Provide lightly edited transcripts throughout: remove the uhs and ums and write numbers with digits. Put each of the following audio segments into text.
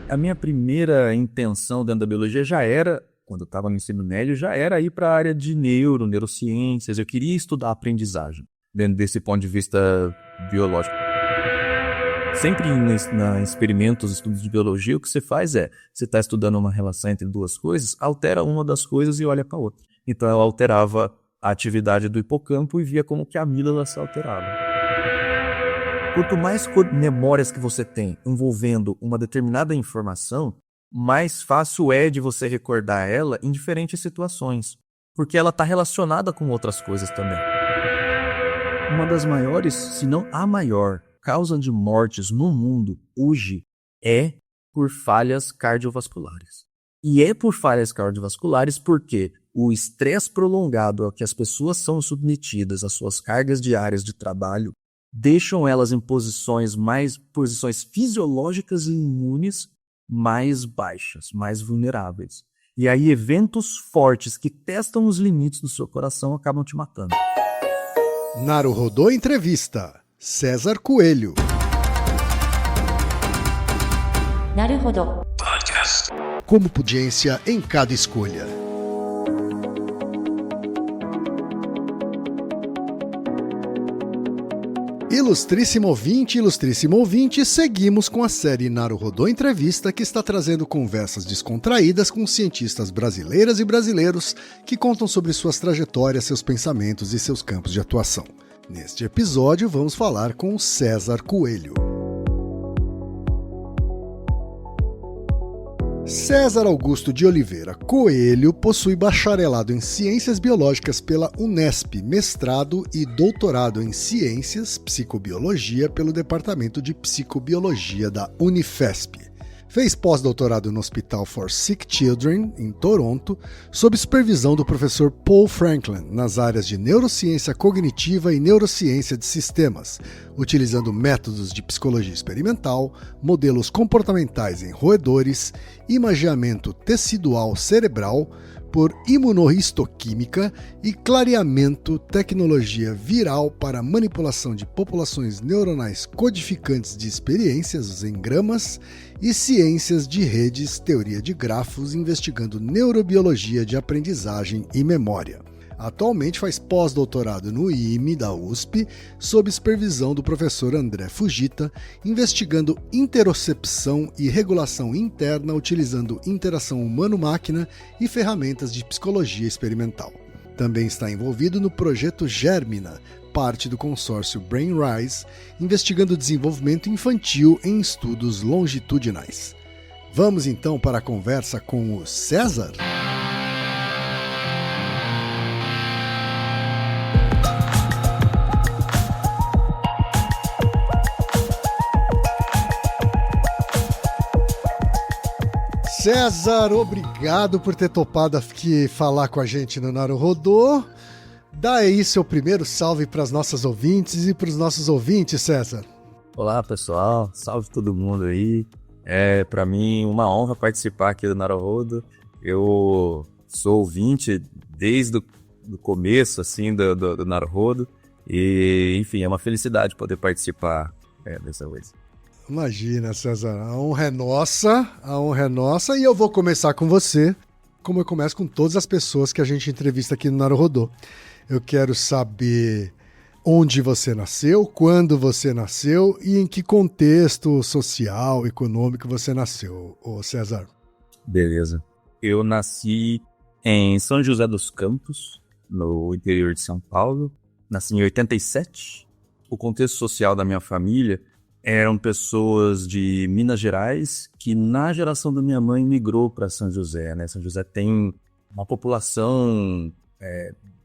A minha primeira intenção dentro da biologia já era, quando eu estava no ensino médio, já era ir para a área de neurociências. Eu queria estudar aprendizagem, dentro desse ponto de vista biológico. Sempre em experimentos, estudos de biologia, o que você faz é, você está estudando uma relação entre duas coisas, altera uma das coisas e olha para a outra. Então eu alterava a atividade do hipocampo e via como que a amígdala se alterava. Quanto mais memórias que você tem envolvendo uma determinada informação, mais fácil é de você recordar ela em diferentes situações, porque ela está relacionada com outras coisas também. Uma das maiores, se não a maior, causa de mortes no mundo hoje é por falhas cardiovasculares. E é por falhas cardiovasculares porque o estresse prolongado ao que as pessoas são submetidas às suas cargas diárias de trabalho deixam elas em posições fisiológicas e imunes mais baixas, mais vulneráveis. E aí eventos fortes que testam os limites do seu coração acabam te matando. Naruhodô Entrevista, César Coelho. Naruhodô. Como pudência em cada escolha. Ilustríssimo ouvinte, seguimos com a série Naruhodô Entrevista, que está trazendo conversas descontraídas com cientistas brasileiras e brasileiros que contam sobre suas trajetórias, seus pensamentos e seus campos de atuação. Neste episódio, vamos falar com o César Coelho. César Augusto de Oliveira Coelho possui bacharelado em Ciências Biológicas pela Unesp, mestrado e doutorado em Ciências, Psicobiologia pelo Departamento de Psicobiologia da Unifesp. Fez pós-doutorado no Hospital for Sick Children, em Toronto, sob supervisão do professor Paul Franklin, nas áreas de neurociência cognitiva e neurociência de sistemas, utilizando métodos de psicologia experimental, modelos comportamentais em roedores, imageamento tecidual cerebral, por imunohistoquímica e clareamento, tecnologia viral para manipulação de populações neuronais codificantes de experiências, os engramas, e ciências de redes, teoria de grafos, investigando neurobiologia de aprendizagem e memória. Atualmente faz pós-doutorado no IME da USP, sob supervisão do professor André Fujita, investigando interocepção e regulação interna utilizando interação humano-máquina e ferramentas de psicologia experimental. Também está envolvido no projeto Germina, parte do consórcio BrainRise, investigando o desenvolvimento infantil em estudos longitudinais. Vamos então para a conversa com o César? César, obrigado por ter topado aqui falar com a gente no Naruhodô. Dá aí seu primeiro salve para as nossas ouvintes e para os nossos ouvintes, César. Olá, pessoal. Salve todo mundo aí. É, para mim, uma honra participar aqui do Naruhodô. Eu sou ouvinte desde o começo, assim, do Naruhodô. E, enfim, é uma felicidade poder participar dessa vez. Imagina, César, a honra é nossa, e eu vou começar com você, como eu começo com todas as pessoas que a gente entrevista aqui no Naruhodô. Eu quero saber onde você nasceu, quando você nasceu e em que contexto social, econômico você nasceu, ô César. Beleza. Eu nasci em São José dos Campos, no interior de São Paulo. Nasci em 87. O contexto social da minha família eram pessoas de Minas Gerais que, na geração da minha mãe, migrou para São José, né? São José tem uma população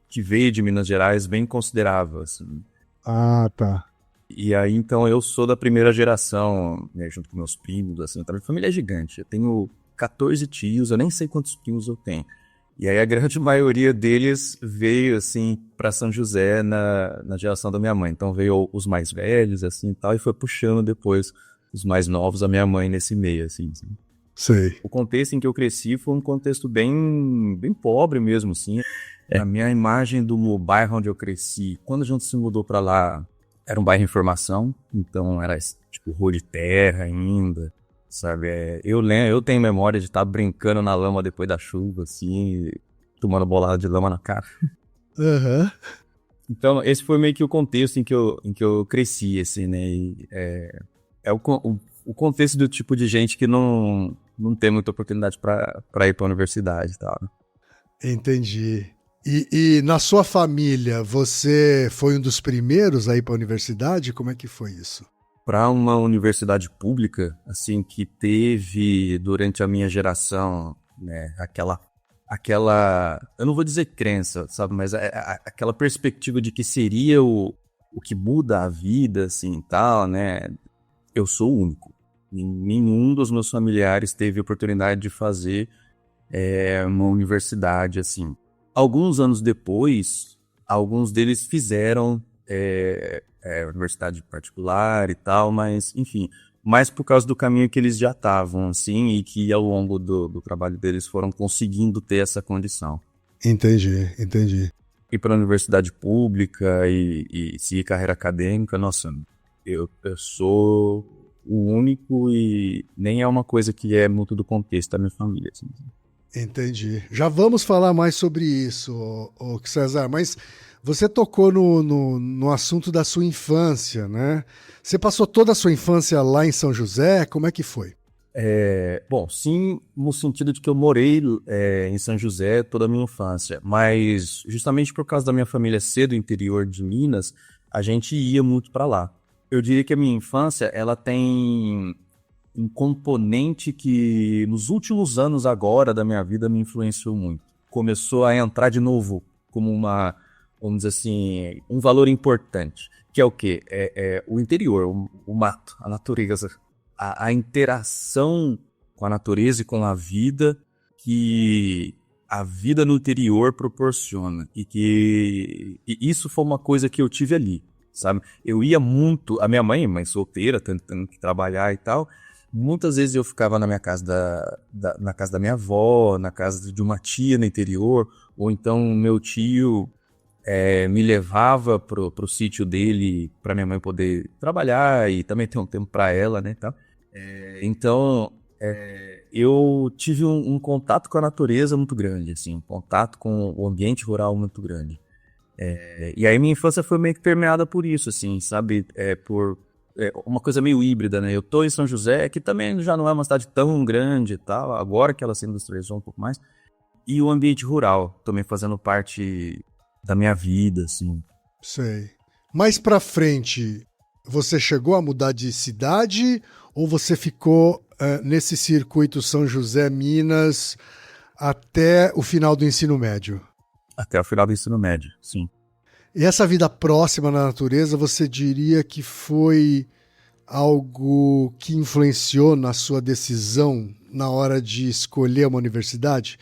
que veio de Minas Gerais bem considerável, assim. Ah, tá. E aí, então, eu sou da primeira geração, né, junto com meus primos, assim. Então, minha família é gigante. Eu tenho 14 tios, eu nem sei quantos primos eu tenho. E aí, a grande maioria deles veio, assim, para São José na geração da minha mãe. Então, veio os mais velhos, assim, e tal, e foi puxando depois os mais novos, a minha mãe nesse meio, assim. Sei. O contexto em que eu cresci foi um contexto bem pobre mesmo, assim. A minha imagem do bairro onde eu cresci, quando a gente se mudou para lá, era um bairro em formação, então era, tipo, rua de terra ainda. sabe? Eu tenho memória de estar brincando na lama depois da chuva, assim, tomando bolada de lama na cara. Aham. Então, esse foi meio que o contexto em que eu cresci, assim, né? O contexto do tipo de gente que não tem muita oportunidade para ir para a universidade e tal, né? Entendi. E na sua família, você foi um dos primeiros a ir para a universidade? Como é que foi isso? Para uma universidade pública, assim, que teve durante a minha geração, né, aquela, eu não vou dizer crença, sabe, mas aquela perspectiva de que seria o que muda a vida, assim, tal, né, eu sou o único. Nenhum dos meus familiares teve oportunidade de fazer uma universidade, assim. Alguns anos depois, alguns deles fizeram universidade particular e tal, mas, enfim, mais por causa do caminho que eles já estavam, assim, e que ao longo do trabalho deles foram conseguindo ter essa condição. Entendi. Ir para a universidade pública e seguir carreira acadêmica, nossa, eu sou o único e nem é uma coisa que é muito do contexto da minha família, assim. Entendi. Já vamos falar mais sobre isso, ô César, mas você tocou no assunto da sua infância, né? Você passou toda a sua infância lá em São José? Como é que foi? Bom, sim, no sentido de que eu morei em São José toda a minha infância, mas justamente por causa da minha família ser do interior de Minas, a gente ia muito para lá. Eu diria que a minha infância, ela tem um componente que nos últimos anos agora da minha vida me influenciou muito. Começou a entrar de novo como vamos dizer assim, um valor importante, que é o quê? O interior, o mato, a natureza, a interação com a natureza e com a vida que a vida no interior proporciona. E isso foi uma coisa que eu tive ali, sabe? Eu ia muito, a minha mãe solteira, tentando trabalhar e tal, muitas vezes eu ficava na minha casa na casa da minha avó, na casa de uma tia no interior, ou então meu tio me levava pro sítio dele para minha mãe poder trabalhar e também ter um tempo para ela, né, tal. Então, eu tive um contato com a natureza muito grande, assim, um contato com o ambiente rural muito grande. E aí minha infância foi meio que permeada por isso, assim, sabe? Por uma coisa meio híbrida, né? Eu tô em São José, que também já não é uma cidade tão grande e tal, agora que ela se industrializou um pouco mais, e o ambiente rural também fazendo parte da minha vida, assim. Sei. Mais pra frente, você chegou a mudar de cidade ou você ficou nesse circuito São José, Minas, até o final do ensino médio? Até o final do ensino médio, sim. E essa vida próxima na natureza, você diria que foi algo que influenciou na sua decisão na hora de escolher uma universidade?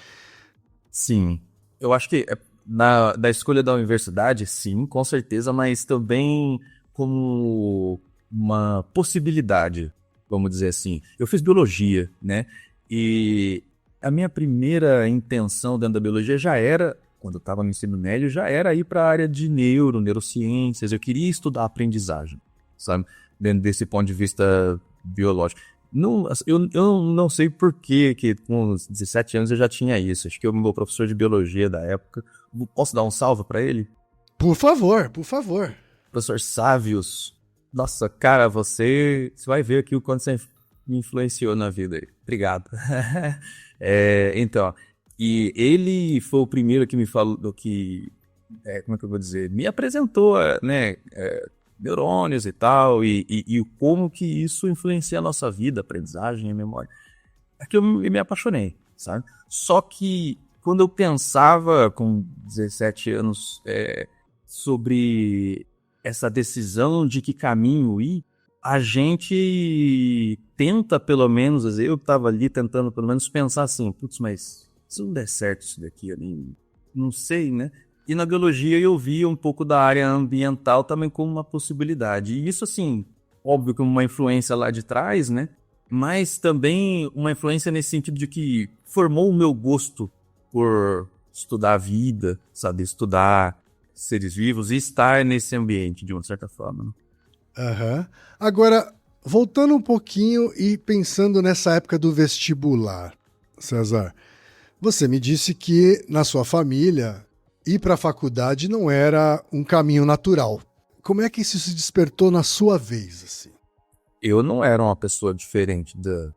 Sim. Eu acho que da escolha da universidade, sim, com certeza, mas também como uma possibilidade, vamos dizer assim. Eu fiz biologia, né? E a minha primeira intenção dentro da biologia já era, quando eu estava no ensino médio, já era ir para a área de neurociências. Eu queria estudar aprendizagem, sabe? Dentro desse ponto de vista biológico. Não, eu não sei por que com uns 17 anos eu já tinha isso. Acho que o meu professor de biologia da época, posso dar um salve para ele? Por favor, por favor. Professor Sávios. Nossa, cara, você vai ver aqui o quanto você me influenciou na vida. Obrigado. Então, e ele foi o primeiro que me falou como é que eu vou dizer? Me apresentou, né, neurônios e tal, e como que isso influencia a nossa vida, aprendizagem e memória. É que eu me apaixonei, sabe? Só que quando eu pensava com 17 anos sobre essa decisão de que caminho ir, a gente tenta pelo menos, eu estava ali tentando pelo menos pensar assim, putz, mas se não der certo isso daqui, eu não sei, né? E na biologia eu via um pouco da área ambiental também como uma possibilidade. E isso, assim, óbvio que uma influência lá de trás, né? Mas também uma influência nesse sentido de que formou o meu gosto por estudar a vida, sabe? Estudar seres vivos e estar nesse ambiente, de uma certa forma, né? Aham. Agora, Voltando um pouquinho e pensando nessa época do vestibular, César, você me disse que na sua família ir para a faculdade não era um caminho natural. Como é que isso se despertou na sua vez, assim? Eu não era uma pessoa diferente dos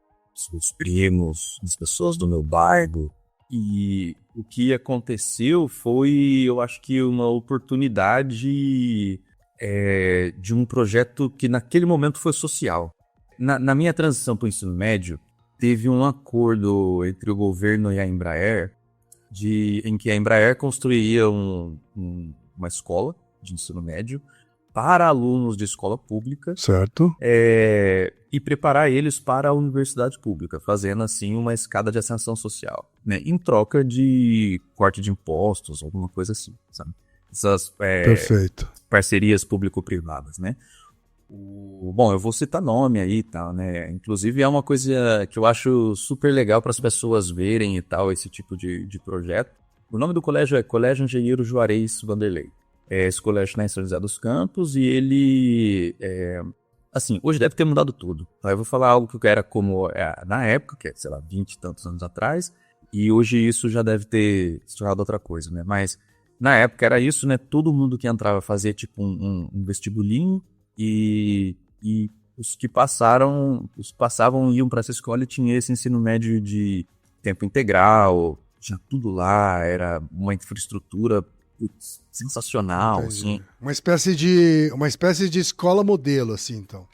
meus primos, das pessoas do meu bairro. E o que aconteceu foi, eu acho que uma oportunidade de um projeto que naquele momento foi social. Na minha transição para o ensino médio, teve um acordo entre o governo e a Embraer, em que a Embraer construía uma escola de ensino médio para alunos de escola pública, Certo. e preparar eles para a universidade pública, fazendo assim uma escada de ascensão social, né? Em troca de corte de impostos, alguma coisa assim, sabe? Essas Perfeito. parcerias público-privadas, né? Bom, eu vou citar nome aí e tal, né? Inclusive é uma coisa que eu acho super legal para as pessoas verem e tal, esse tipo de projeto. O nome do colégio é Colégio Engenheiro Juarez Vanderlei. Esse colégio está em São José dos Campos e ele, assim, hoje deve ter mudado tudo. Então eu vou falar algo que era como na época, que é, sei lá, 20 e tantos anos atrás, e hoje isso já deve ter se tornado outra coisa, né? Mas na época era isso, né? Todo mundo que entrava fazia tipo um vestibulinho e os que passavam iam para essa escola e tinha esse ensino médio de tempo integral, tinha tudo lá, era uma infraestrutura sensacional, Entendi. assim. Uma espécie de escola modelo, assim, então.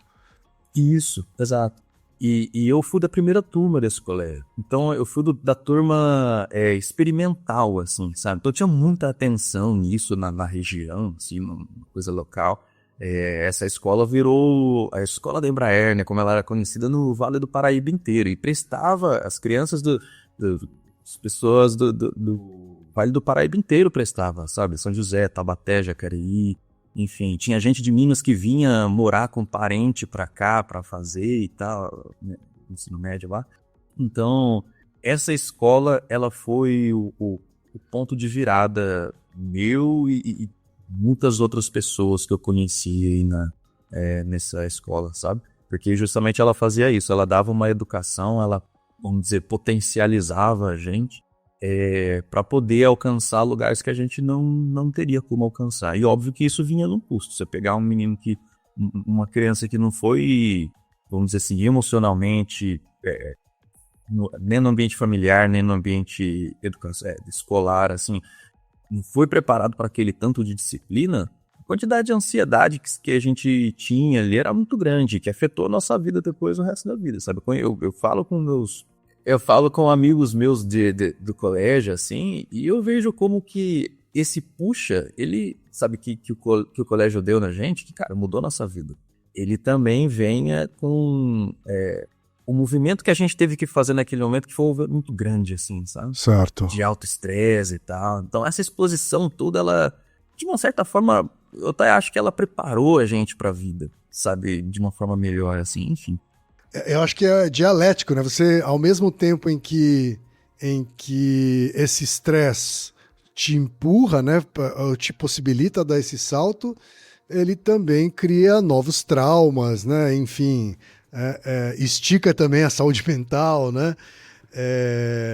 Isso, exato. E eu fui da primeira turma desse colégio. Então eu fui da turma experimental, assim, sabe? Então tinha muita atenção nisso na região, assim, uma coisa local. Essa escola virou a escola da Embraer, né? Como ela era conhecida no Vale do Paraíba inteiro. E prestava as crianças as pessoas do Vale do Paraíba inteiro prestava, sabe? São José, Taubaté, Jacareí, enfim. Tinha gente de Minas que vinha morar com parente pra cá pra fazer e tal, né? Ensino médio lá. Então, essa escola, ela foi o ponto de virada meu e muitas outras pessoas que eu conheci aí nessa escola, sabe? Porque justamente ela fazia isso, ela dava uma educação, ela, vamos dizer, potencializava a gente para poder alcançar lugares que a gente não teria como alcançar. E óbvio que isso vinha num custo. Você pegar uma criança que não foi, vamos dizer assim, emocionalmente, nem no ambiente familiar, nem no ambiente escolar, assim, não foi preparado para aquele tanto de disciplina, a quantidade de ansiedade que a gente tinha ali era muito grande, que afetou a nossa vida depois o resto da vida, sabe? Eu falo com amigos meus do colégio, assim, e eu vejo como que esse puxa, ele, sabe, que o colégio deu na gente, que, cara, mudou nossa vida. Ele também vem com o movimento que a gente teve que fazer naquele momento, que foi um movimento muito grande, assim, sabe? Certo. De alto estresse e tal. Então, essa exposição toda, ela, de uma certa forma, eu até acho que ela preparou a gente pra vida, sabe? De uma forma melhor, assim, enfim. Eu acho que é dialético, né? Você, ao mesmo tempo em que esse estresse te empurra, né? Te possibilita dar esse salto, ele também cria novos traumas, né? Enfim, estica também a saúde mental, né?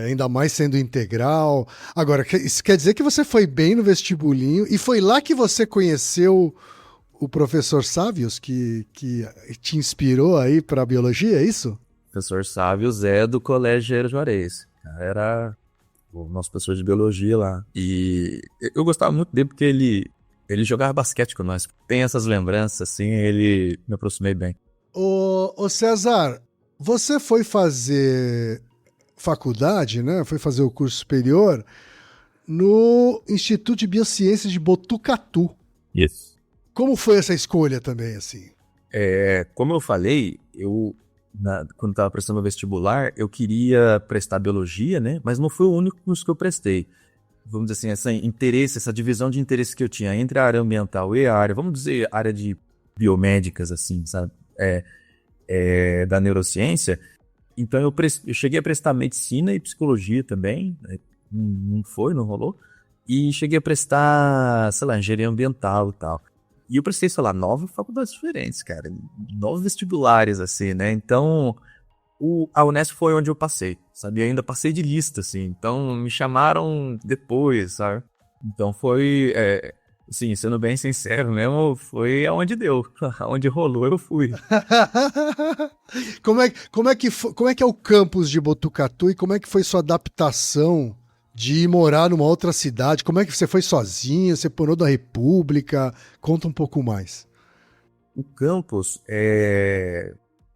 Ainda mais sendo integral. Agora, isso quer dizer que você foi bem no vestibulinho e foi lá que você conheceu o professor Sávios, que te inspirou aí para biologia, é isso? O professor Sávios é do Colégio Engenheiro Juarez. Era o nosso professor de biologia lá. E eu gostava muito dele porque ele jogava basquete com nós. Tem essas lembranças, assim, ele me aproximei bem. Ô César, você foi fazer faculdade, né? Foi fazer o curso superior no Instituto de Biociências de Botucatu. Isso. Como foi essa escolha também, assim? Como eu falei, quando estava prestando o vestibular, eu queria prestar biologia, né? Mas não foi o único curso que eu prestei. Vamos dizer assim, essa divisão de interesse que eu tinha entre a área ambiental e a área, vamos dizer, área de biomédicas, assim, sabe? Da neurociência. Então eu cheguei a prestar medicina e psicologia também, né? Não rolou. E cheguei a prestar, sei lá, engenharia ambiental e tal. E eu prestei, sei lá, 9 faculdades diferentes, cara. 9 vestibulares, assim, né? Então, a Unesp foi onde eu passei, sabe? E ainda passei de lista, assim. Então, me chamaram depois, sabe? Então, foi, assim, sendo bem sincero mesmo, foi aonde deu. Aonde rolou, eu fui. Como é que é o campus de Botucatu e como é que foi sua adaptação de ir morar numa outra cidade? Como é que você foi sozinho? Você morou na República? Conta um pouco mais. O campus,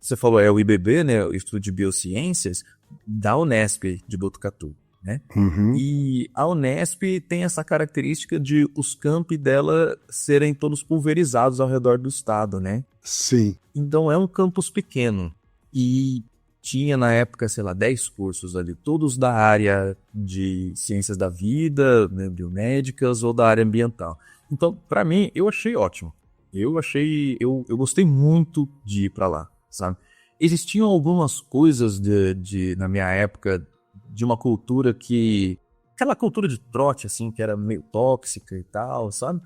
você falou, é o IBB, né? O Instituto de Biociências, da Unesp de Botucatu, né? Uhum. E a Unesp tem essa característica de os campi dela serem todos pulverizados ao redor do estado, né? Sim. Então é um campus pequeno e tinha na época, sei lá, 10 cursos ali, todos da área de ciências da vida, né, biomédicas ou da área ambiental. Então, para mim, eu achei ótimo. Eu gostei muito de ir para lá, sabe? Existiam algumas coisas na minha época de uma cultura aquela cultura de trote, assim, que era meio tóxica e tal, sabe?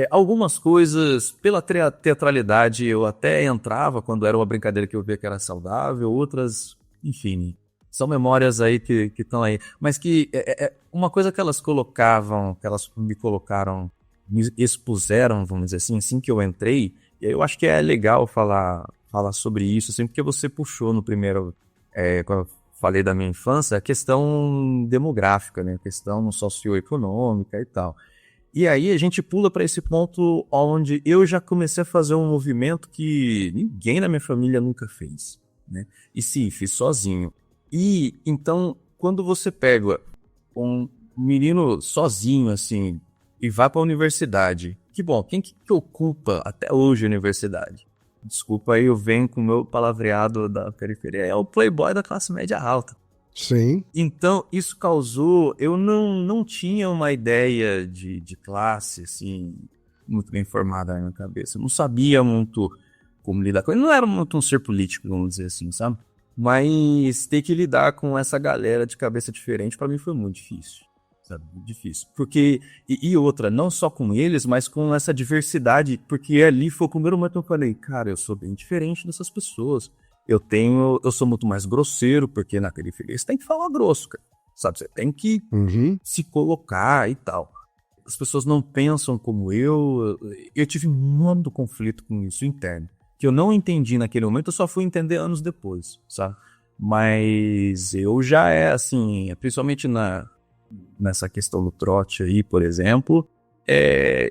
Algumas coisas, pela teatralidade, eu até entrava quando era uma brincadeira que eu via que era saudável, outras, enfim, são memórias aí que estão aí. Mas que uma coisa que elas colocavam, que elas me colocaram, me expuseram, vamos dizer assim que eu entrei, e aí eu acho que é legal falar sobre isso, assim, porque você puxou no primeiro, quando eu falei da minha infância, a questão demográfica, né, a questão socioeconômica e tal. E aí a gente pula para esse ponto onde eu já comecei a fazer um movimento que ninguém na minha família nunca fez, né? E sim, fiz sozinho. E então, quando você pega um menino sozinho, assim, e vai para a universidade, que bom, quem que ocupa até hoje a universidade? Desculpa aí, eu venho com o meu palavreado da periferia, é o playboy da classe média alta. Sim. Então, isso causou... Eu não tinha uma ideia de classe, assim, muito bem formada na minha cabeça. Eu não sabia muito como lidar com ele. Não era muito um ser político, vamos dizer assim, sabe? Mas ter que lidar com essa galera de cabeça diferente, pra mim, foi muito difícil. Sabe? Muito difícil. Porque... E outra, não só com eles, mas com essa diversidade. Porque ali foi o primeiro momento que eu falei, cara, eu sou bem diferente dessas pessoas. Eu sou muito mais grosseiro, porque na periferia você tem que falar grosso, cara. Sabe? Você tem que se colocar e tal. As pessoas não pensam como eu. Eu tive muito conflito com isso interno. Que eu não entendi naquele momento, eu só fui entender anos depois, sabe? Mas eu já assim, principalmente nessa questão do trote aí, por exemplo,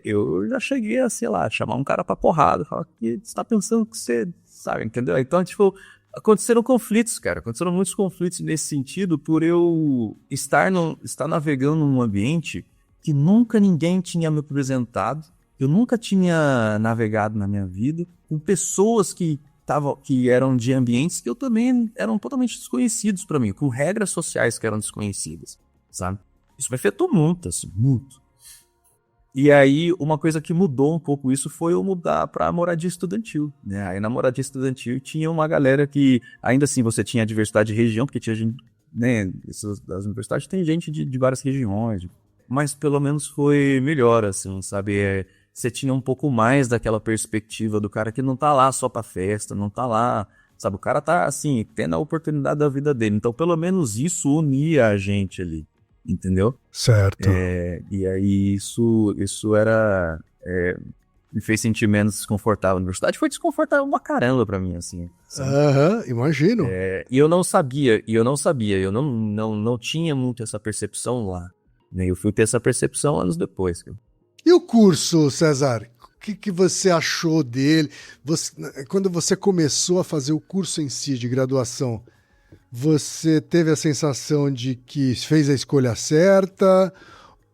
eu já cheguei a, sei lá, chamar um cara pra porrada, falar que você tá pensando que você... Sabe, entendeu? Então, tipo, aconteceram conflitos, cara. Aconteceram muitos conflitos nesse sentido por eu estar navegando num ambiente que nunca ninguém tinha me apresentado. Eu nunca tinha navegado na minha vida com pessoas que eram de ambientes que eu também eram totalmente desconhecidos para mim, com regras sociais que eram desconhecidas, sabe? Isso me afetou muito, assim, muito. E aí, uma coisa que mudou um pouco isso foi eu mudar pra moradia estudantil, né? Aí na moradia estudantil tinha uma galera que, ainda assim, você tinha a diversidade de região, porque tinha gente, né, das universidades tem gente de várias regiões, mas pelo menos foi melhor, assim, sabe? Você tinha um pouco mais daquela perspectiva do cara que não tá lá só pra festa, não tá lá, sabe? O cara tá, assim, tendo a oportunidade da vida dele. Então, pelo menos isso unia a gente ali. Entendeu? Certo. E aí isso me fez sentir menos desconfortável. A universidade foi desconfortável uma caramba pra mim, assim. Imagino. E eu não sabia, eu não tinha muito essa percepção lá. Né? Eu fui ter essa percepção anos depois. E o curso, César? O que você achou dele? Quando você começou a fazer o curso em si de graduação, você teve a sensação de que fez a escolha certa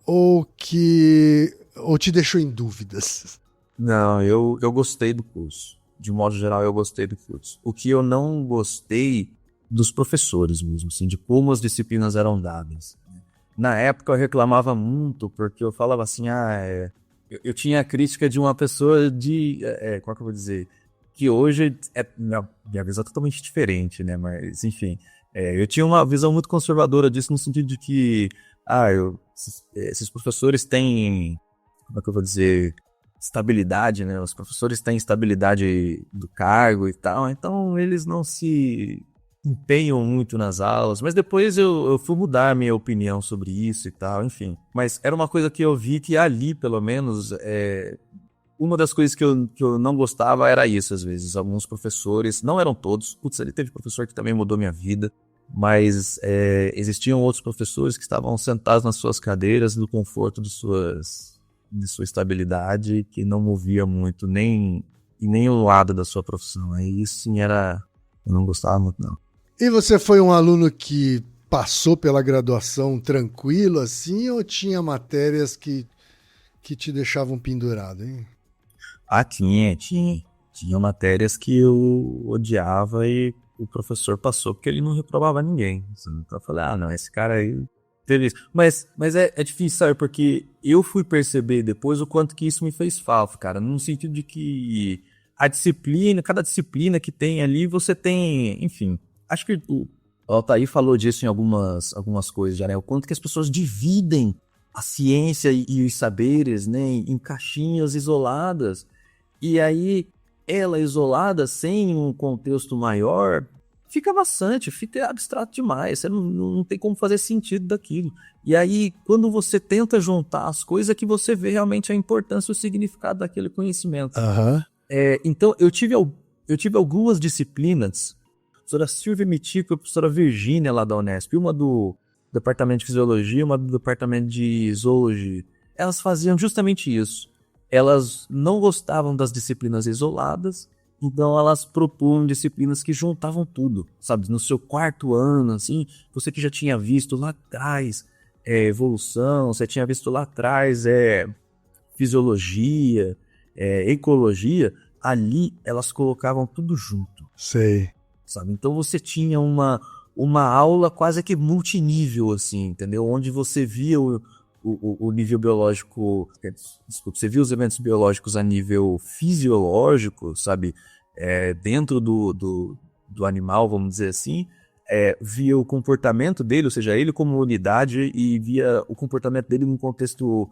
ou te deixou em dúvidas? Não, eu gostei do curso. De modo geral, eu gostei do curso. O que eu não gostei dos professores mesmo, assim, de como as disciplinas eram dadas. Na época eu reclamava muito, porque eu falava assim, eu tinha a crítica de uma pessoa como é que eu vou dizer? Que hoje minha visão é totalmente diferente, né? Mas, enfim, eu tinha uma visão muito conservadora disso, no sentido de que, esses professores têm, como é que eu vou dizer, estabilidade, né? Os professores têm estabilidade do cargo e tal, então eles não se empenham muito nas aulas, mas depois eu fui mudar a minha opinião sobre isso e tal, enfim. Mas era uma coisa que eu vi que ali, pelo menos, uma das coisas que eu não gostava era isso, às vezes. Alguns professores, não eram todos, putz, ali teve professor que também mudou minha vida, mas existiam outros professores que estavam sentados nas suas cadeiras, no conforto de sua estabilidade, que não movia muito nem o lado da sua profissão. Aí isso sim eu não gostava muito, não. E você foi um aluno que passou pela graduação tranquilo assim, ou tinha matérias que te deixavam pendurado, hein? Ah, tinha matérias que eu odiava e o professor passou porque ele não reprovava ninguém. Então eu falei, não, esse cara aí teve isso. Mas é difícil, sabe? Porque eu fui perceber depois o quanto que isso me fez falta, cara. No sentido de que cada disciplina que tem ali, você tem, enfim. Acho que o Altair falou disso em algumas coisas já, né? O quanto que as pessoas dividem a ciência e os saberes, né, em caixinhas isoladas. E aí, ela isolada, sem um contexto maior, fica maçante, fica abstrato demais. Você não tem como fazer sentido daquilo. E aí, quando você tenta juntar as coisas, é que você vê realmente a importância e o significado daquele conhecimento. Uhum. Então, eu tive algumas disciplinas, a professora Silvia Mitico e a professora Virgínia lá da Unesp, uma do departamento de fisiologia, uma do departamento de zoologia. Elas faziam justamente isso. Elas não gostavam das disciplinas isoladas, então elas propunham disciplinas que juntavam tudo, sabe? No seu quarto ano, assim, você que já tinha visto lá atrás evolução, você tinha visto lá atrás fisiologia, ecologia, ali elas colocavam tudo junto. Sei. Sabe? Então você tinha uma aula quase que multinível, assim, entendeu? Onde você via o nível biológico, desculpa, você via os eventos biológicos a nível fisiológico, sabe? Dentro do animal, vamos dizer assim, via o comportamento dele, ou seja, ele como unidade, e via o comportamento dele num contexto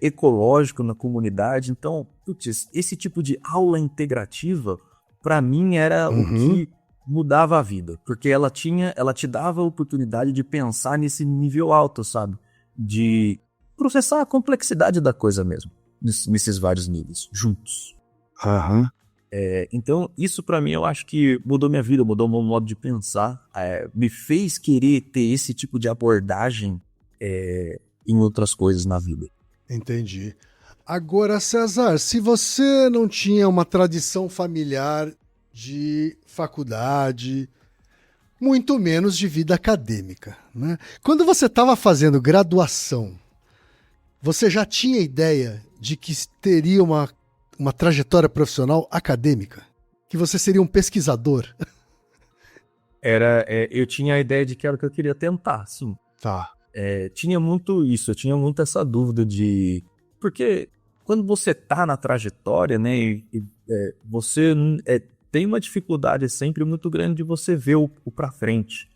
ecológico na comunidade. Então, putz, esse tipo de aula integrativa, para mim, era o que mudava a vida, porque ela te dava a oportunidade de pensar nesse nível alto, sabe? De processar a complexidade da coisa mesmo, nesses vários níveis, juntos. Aham. Então, isso pra mim eu acho que mudou minha vida, mudou meu modo de pensar, me fez querer ter esse tipo de abordagem em outras coisas na vida. Entendi. Agora, César, se você não tinha uma tradição familiar de faculdade, muito menos de vida acadêmica, né? Quando você estava fazendo graduação, você já tinha ideia de que teria uma trajetória profissional acadêmica? Que você seria um pesquisador? Eu tinha a ideia de que era o que eu queria tentar, sim. Tá. Tinha muito isso, eu tinha muito essa dúvida de... Porque quando você tá na trajetória, né, você tem uma dificuldade sempre muito grande de você ver o pra frente.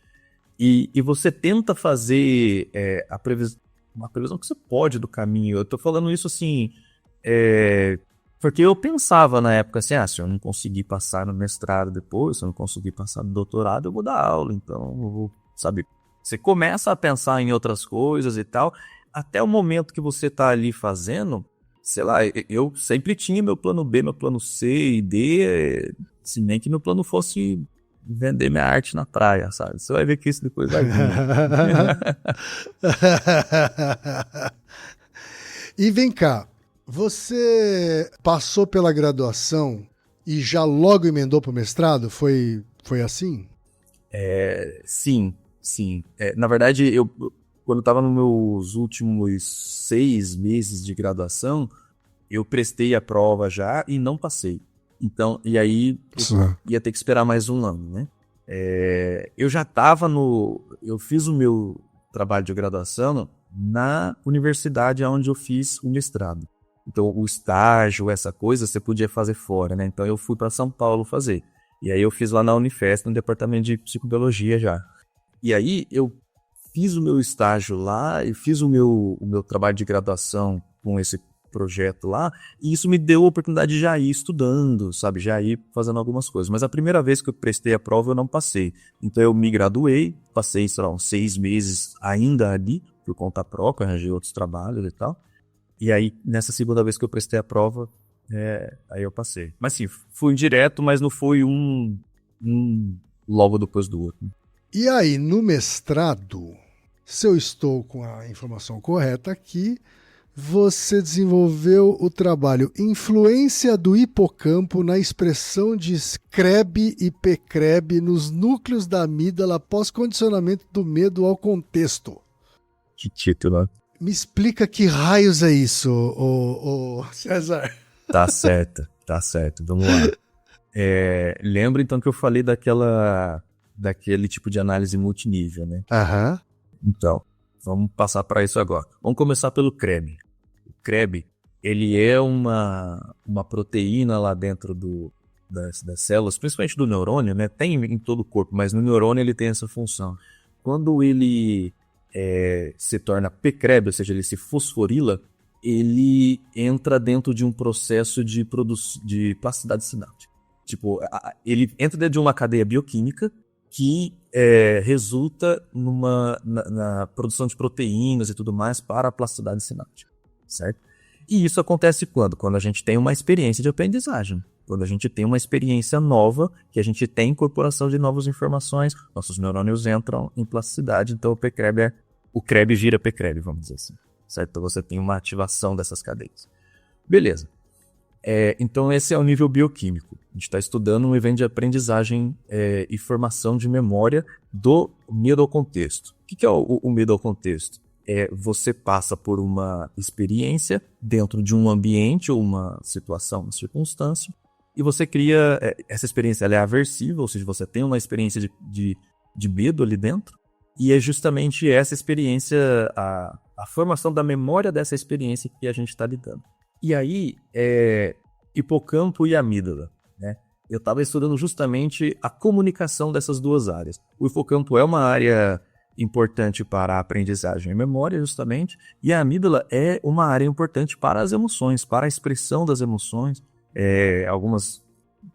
E você tenta fazer uma previsão que você pode do caminho. Eu tô falando isso assim... Porque eu pensava na época assim, se eu não conseguir passar no mestrado depois, se eu não conseguir passar no doutorado, eu vou dar aula. Então, eu vou, sabe... Você começa a pensar em outras coisas e tal, até o momento que você tá ali fazendo, sei lá, eu sempre tinha meu plano B, meu plano C e D, se nem que meu plano fosse vender minha arte na praia, sabe? Você vai ver que isso depois vai vir. E vem cá, você passou pela graduação e já logo emendou para o mestrado? Foi assim? Sim. Na verdade, quando eu estava nos meus últimos 6 meses de graduação, eu prestei a prova já e não passei. Então, e aí eu ia ter que esperar mais um ano, né? Eu já estava eu fiz o meu trabalho de graduação na universidade onde eu fiz o mestrado. Então, o estágio, essa coisa, você podia fazer fora, né? Então, eu fui para São Paulo fazer. E aí eu fiz lá na Unifesp, no departamento de psicobiologia já. E aí eu fiz o meu estágio lá e fiz o meu trabalho de graduação com esse projeto lá, e isso me deu a oportunidade de já ir estudando, sabe, já ir fazendo algumas coisas. Mas a primeira vez que eu prestei a prova eu não passei. Então eu me graduei, passei, sei lá, uns 6 meses ainda ali, por conta própria, arranjei outros trabalhos e tal. E aí, nessa segunda vez que eu prestei a prova, aí eu passei. Mas sim, fui direto, mas não foi um logo depois do outro. E aí, no mestrado, se eu estou com a informação correta aqui, você desenvolveu o trabalho Influência do hipocampo na expressão de SCREB e PCREB nos núcleos da amígdala após condicionamento do medo ao contexto. Que título, Me explica que raios é isso, ô César? Tá certo. Vamos lá. Lembra então que eu falei daquele tipo de análise multinível, né? Aham. Então, vamos passar para isso agora. Vamos começar pelo CREB. O CREB, ele é uma proteína lá dentro das células, principalmente do neurônio, né? Tem em todo o corpo, mas no neurônio ele tem essa função. Quando ele se torna PCREB, ou seja, ele se fosforila, ele entra dentro de um processo de plasticidade sináptica. Tipo, ele entra dentro de uma cadeia bioquímica que resulta na produção de proteínas e tudo mais para a plasticidade sináptica, certo? E isso acontece quando? Quando a gente tem uma experiência de aprendizagem. Quando a gente tem uma experiência nova, que a gente tem incorporação de novas informações, nossos neurônios entram em plasticidade, então o CREB vira PCREB, vamos dizer assim, certo? Então você tem uma ativação dessas cadeias. Beleza. Então esse é o nível bioquímico. A gente está estudando um evento de aprendizagem e formação de memória do medo ao contexto. O que é o medo ao contexto? Você passa por uma experiência dentro de um ambiente ou uma situação, uma circunstância, e você cria... essa experiência ela é aversiva, ou seja, você tem uma experiência de medo ali dentro, e é justamente essa experiência, a formação da memória dessa experiência que a gente está lidando. E aí, hipocampo e amígdala, né? Eu estava estudando justamente a comunicação dessas duas áreas. O hipocampo é uma área importante para a aprendizagem e memória, justamente, e a amígdala é uma área importante para as emoções, para a expressão das emoções. Algumas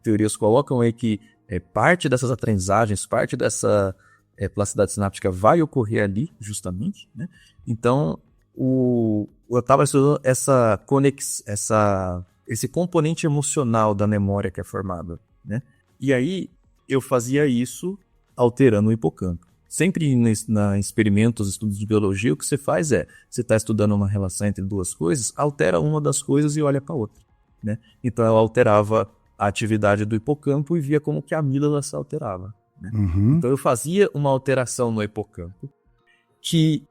teorias colocam aí que parte dessas aprendizagens, parte dessa plasticidade sináptica vai ocorrer ali, justamente, né? Então, eu estava estudando esse componente emocional da memória que é formada, né? E aí, eu fazia isso alterando o hipocampo. Sempre em experimentos, estudos de biologia, o que você faz você está estudando uma relação entre duas coisas, altera uma das coisas e olha para a outra, né? Então, eu alterava a atividade do hipocampo e via como que a amígdala se alterava, né? Uhum. Então eu fazia uma alteração no hipocampo que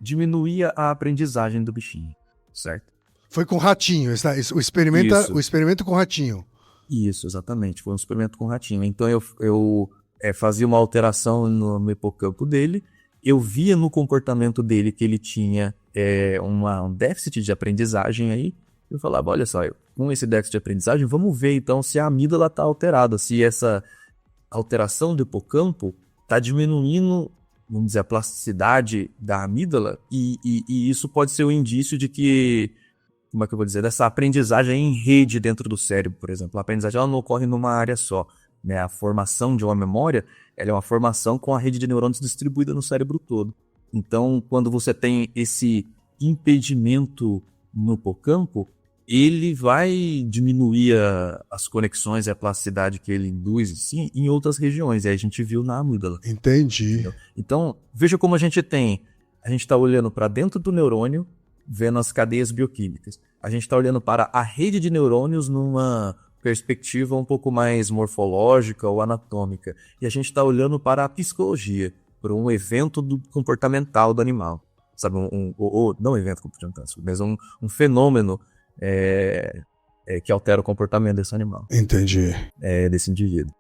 diminuía a aprendizagem do bichinho, certo? Foi com ratinho, o experimento com ratinho. Isso, exatamente, foi um experimento com ratinho. Então eu fazia uma alteração no hipocampo dele, eu via no comportamento dele que ele tinha um déficit de aprendizagem aí, eu falava, olha só, com esse déficit de aprendizagem, vamos ver então se a amígdala está alterada, se essa alteração do hipocampo está diminuindo, vamos dizer, a plasticidade da amígdala, e isso pode ser um indício de que, como é que eu vou dizer, dessa aprendizagem em rede dentro do cérebro, por exemplo. A aprendizagem ela não ocorre numa área só, né? A formação de uma memória ela é uma formação com a rede de neurônios distribuída no cérebro todo. Então, quando você tem esse impedimento no hipocampo, ele vai diminuir as conexões e a plasticidade que ele induz assim, em outras regiões. E aí a gente viu na amígdala. Entendi. Entendeu? Então, veja como a gente está olhando para dentro do neurônio, vendo as cadeias bioquímicas. A gente está olhando para a rede de neurônios numa perspectiva um pouco mais morfológica ou anatômica. E a gente está olhando para a psicologia, para um evento comportamental do animal. Sabe, não um evento comportamental, mas um fenômeno que altera o comportamento desse animal. Entendi. Desse indivíduo.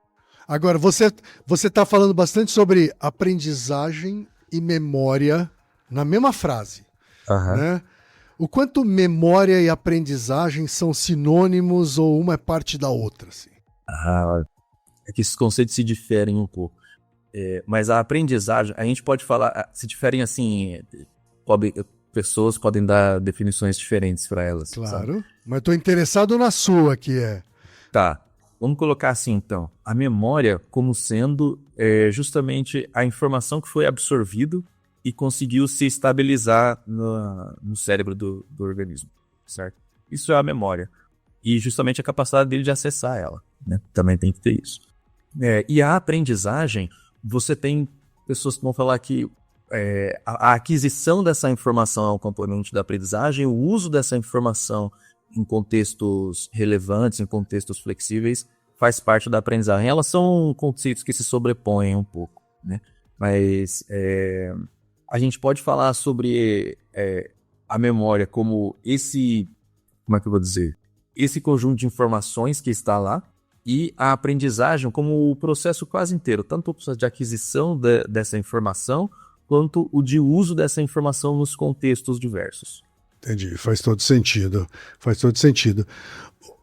Agora, você está falando bastante sobre aprendizagem e memória na mesma frase. Uhum. Né? O quanto memória e aprendizagem são sinônimos ou uma é parte da outra? Assim? É que esses conceitos se diferem um pouco. Mas a aprendizagem, a gente pode falar, se diferem assim, pessoas podem dar definições diferentes para elas. Claro, sabe? mas estou interessado na sua, que é... Tá, vamos colocar assim então. A memória como sendo justamente a informação que foi absorvida e conseguiu se estabilizar no cérebro do organismo, certo? Isso é a memória. E justamente a capacidade dele de acessar ela, né? Também tem que ter isso. E a aprendizagem, você tem pessoas que vão falar que a aquisição dessa informação é um componente da aprendizagem, o uso dessa informação em contextos relevantes, em contextos flexíveis, faz parte da aprendizagem. Elas são conceitos que se sobrepõem um pouco, né? Mas a gente pode falar sobre a memória como como é que eu vou dizer? Esse conjunto de informações que está lá, e a aprendizagem como o processo quase inteiro, tanto o processo de aquisição dessa informação, quanto o de uso dessa informação nos contextos diversos. Entendi, faz todo sentido. Faz todo sentido.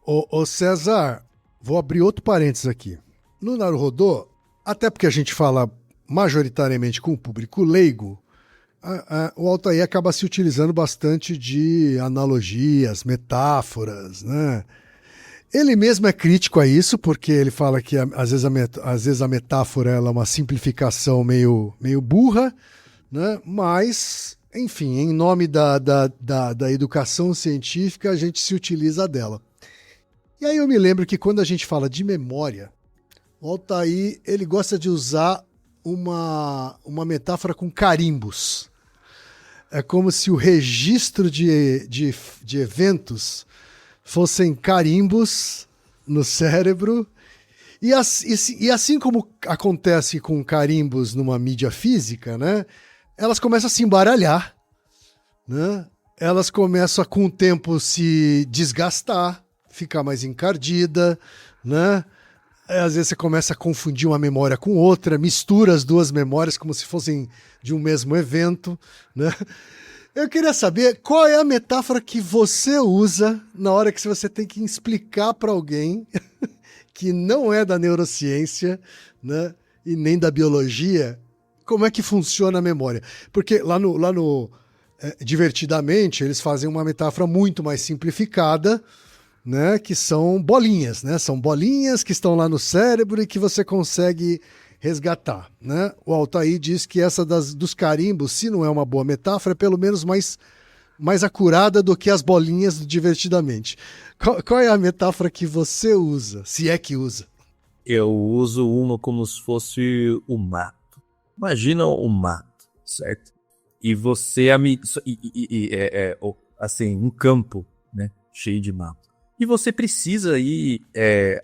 Ô César, vou abrir outro parênteses aqui. No Naruhodô, até porque a gente fala majoritariamente com o público leigo, o Altair acaba se utilizando bastante de analogias, metáforas, né? Ele mesmo é crítico a isso, porque ele fala que às vezes a metáfora ela é uma simplificação meio burra, né? Mas, enfim, em nome da educação científica, a gente se utiliza dela. E aí eu me lembro que quando a gente fala de memória, o Altair ele gosta de usar uma metáfora com carimbos. É como se o registro de eventos fossem carimbos no cérebro. E assim como acontece com carimbos numa mídia física, né? Elas começam a se embaralhar, né? Elas começam a, com o tempo, se desgastar, ficar mais encardida, né? Às vezes você começa a confundir uma memória com outra, mistura as duas memórias como se fossem de um mesmo evento, né? Eu queria saber qual é a metáfora que você usa na hora que você tem que explicar para alguém que não é da neurociência, né, e nem da biologia, como é que funciona a memória. Porque lá no Divertidamente, eles fazem uma metáfora muito mais simplificada, né, que são bolinhas, né? São bolinhas que estão lá no cérebro e que você consegue resgatar, né? O Altair diz que essa dos carimbos, se não é uma boa metáfora, é pelo menos mais acurada do que as bolinhas do Divertidamente. Qual é a metáfora que você usa, se é que usa? Eu uso uma como se fosse o mato. Imagina o mato, certo? E você, assim, um campo, né, cheio de mato. E você precisa ir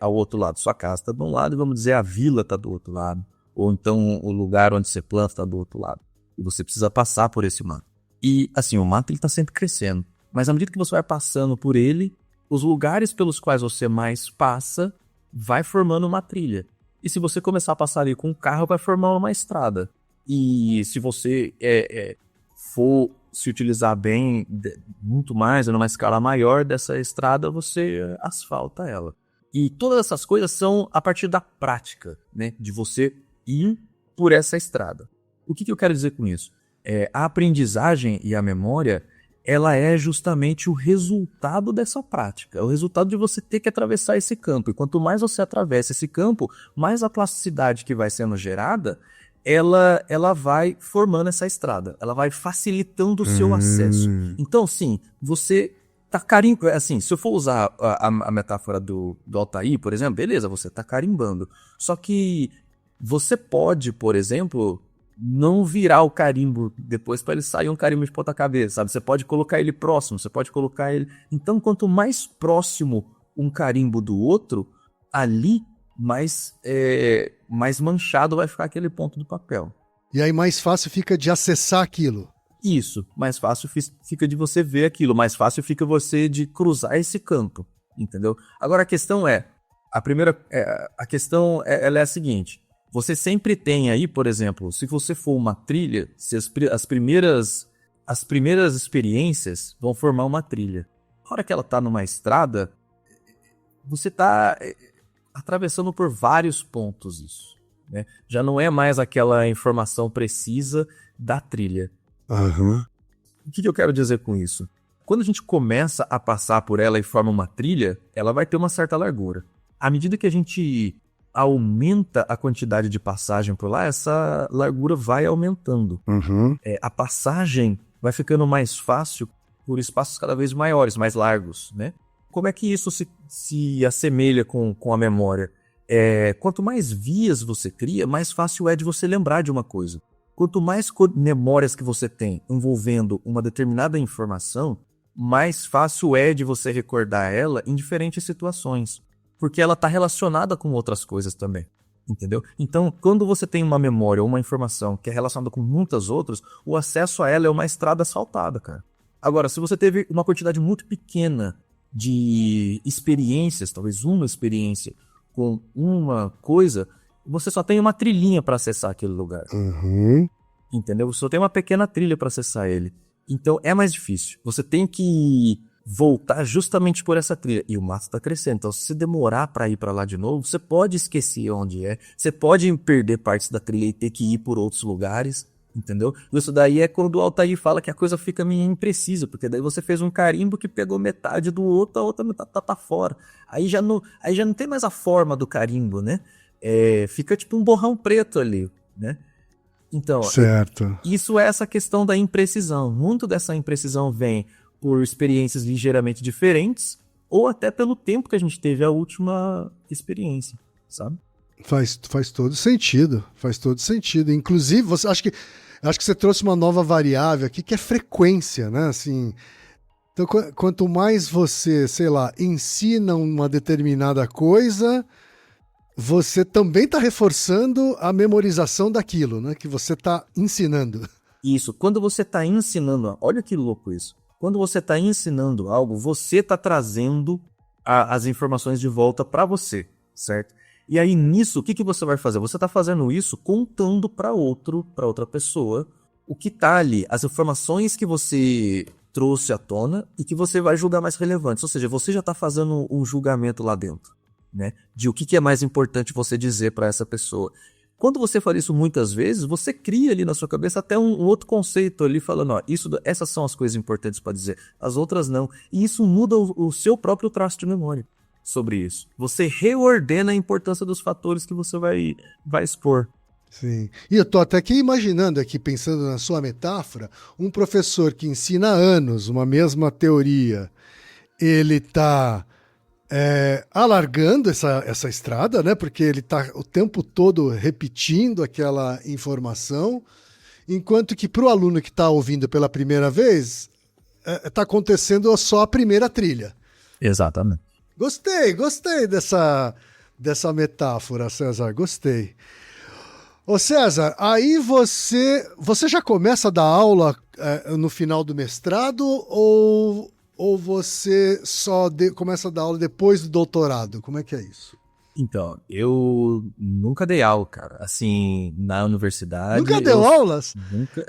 ao outro lado. Sua casa está de um lado e, vamos dizer, a vila está do outro lado. Ou então o lugar onde você planta está do outro lado. E você precisa passar por esse mato. E, assim, o mato está sempre crescendo. Mas à medida que você vai passando por ele, os lugares pelos quais você mais passa vai formando uma trilha. E se você começar a passar ali com um carro, vai formar uma estrada. E se você for se utilizar bem, muito mais, numa escala maior dessa estrada, você asfalta ela. E todas essas coisas são a partir da prática, né? De você ir por essa estrada. O que eu quero dizer com isso? A aprendizagem e a memória, ela é justamente o resultado dessa prática. É o resultado de você ter que atravessar esse campo. E quanto mais você atravessa esse campo, mais a plasticidade que vai sendo gerada, ela vai formando essa estrada, ela vai facilitando o seu acesso. Então, sim, você tá carimbando, assim, se eu for usar a metáfora do Altair, por exemplo, beleza, você tá carimbando. Só que você pode, por exemplo, não virar o carimbo depois para ele sair um carimbo de ponta cabeça, sabe? Você pode colocar ele próximo, você pode colocar ele... Então, quanto mais próximo um carimbo do outro, ali mais manchado vai ficar aquele ponto do papel. E aí mais fácil fica de acessar aquilo. Isso, mais fácil fica de você ver aquilo, mais fácil fica você de cruzar esse campo, entendeu? Agora a questão ela é a seguinte, você sempre tem aí, por exemplo, se você for uma trilha, se as primeiras experiências vão formar uma trilha. Na hora que ela tá numa estrada, você tá atravessando por vários pontos isso, né? Já não é mais aquela informação precisa da trilha. Uhum. O que eu quero dizer com isso? Quando a gente começa a passar por ela e forma uma trilha, ela vai ter uma certa largura. À medida que a gente aumenta a quantidade de passagem por lá, essa largura vai aumentando. Uhum. A passagem vai ficando mais fácil por espaços cada vez maiores, mais largos, né? Como é que isso se assemelha com a memória? Quanto mais vias você cria, mais fácil é de você lembrar de uma coisa. Quanto mais memórias que você tem envolvendo uma determinada informação, mais fácil é de você recordar ela em diferentes situações. Porque ela está relacionada com outras coisas também. Entendeu? Então, quando você tem uma memória ou uma informação que é relacionada com muitas outras, o acesso a ela é uma estrada asfaltada, cara. Agora, se você teve uma quantidade muito pequena de experiências, talvez uma experiência com uma coisa, você só tem uma trilhinha para acessar aquele lugar. Uhum. Entendeu? Você só tem uma pequena trilha para acessar ele. Então é mais difícil. Você tem que voltar justamente por essa trilha. E o mato está crescendo. Então, se você demorar para ir para lá de novo, você pode esquecer onde é. Você pode perder partes da trilha e ter que ir por outros lugares. Entendeu? Isso daí é quando o Altair fala que a coisa fica meio imprecisa, porque daí você fez um carimbo que pegou metade do outro, a outra metade tá fora. Aí já não tem mais a forma do carimbo, né? Fica tipo um borrão preto ali, né? Então, certo. Isso é essa questão da imprecisão. Muito dessa imprecisão vem por experiências ligeiramente diferentes, ou até pelo tempo que a gente teve a última experiência, sabe? Faz todo sentido. Faz todo sentido. Inclusive, acho que você trouxe uma nova variável aqui, que é frequência, né? Assim, então, quanto mais você, sei lá, ensina uma determinada coisa, você também está reforçando a memorização daquilo, né? Que você está ensinando. Isso. Quando você está ensinando... Olha que louco isso. Quando você está ensinando algo, você está trazendo as informações de volta para você, certo? E aí, nisso, o que você vai fazer? Você está fazendo isso contando para outra pessoa, o que está ali, as informações que você trouxe à tona e que você vai julgar mais relevantes. Ou seja, você já está fazendo um julgamento lá dentro, né? De o que é mais importante você dizer para essa pessoa. Quando você faz isso muitas vezes, você cria ali na sua cabeça até um outro conceito ali, falando, ó, essas são as coisas importantes para dizer, as outras não. E isso muda o seu próprio traço de memória sobre isso. Você reordena a importância dos fatores que você vai expor. Sim. E eu tô até aqui imaginando, aqui pensando na sua metáfora, um professor que ensina há anos uma mesma teoria, ele tá alargando essa estrada, né? Porque ele tá o tempo todo repetindo aquela informação, enquanto que para o aluno que está ouvindo pela primeira vez, tá acontecendo só a primeira trilha. Exatamente. Gostei dessa metáfora, César, gostei. Ô César, aí você já começa a dar aula no final do mestrado ou você só começa a dar aula depois do doutorado? Como é que é isso? Então, eu nunca dei aula, cara. Assim, na universidade... Nunca deu aulas? Nunca...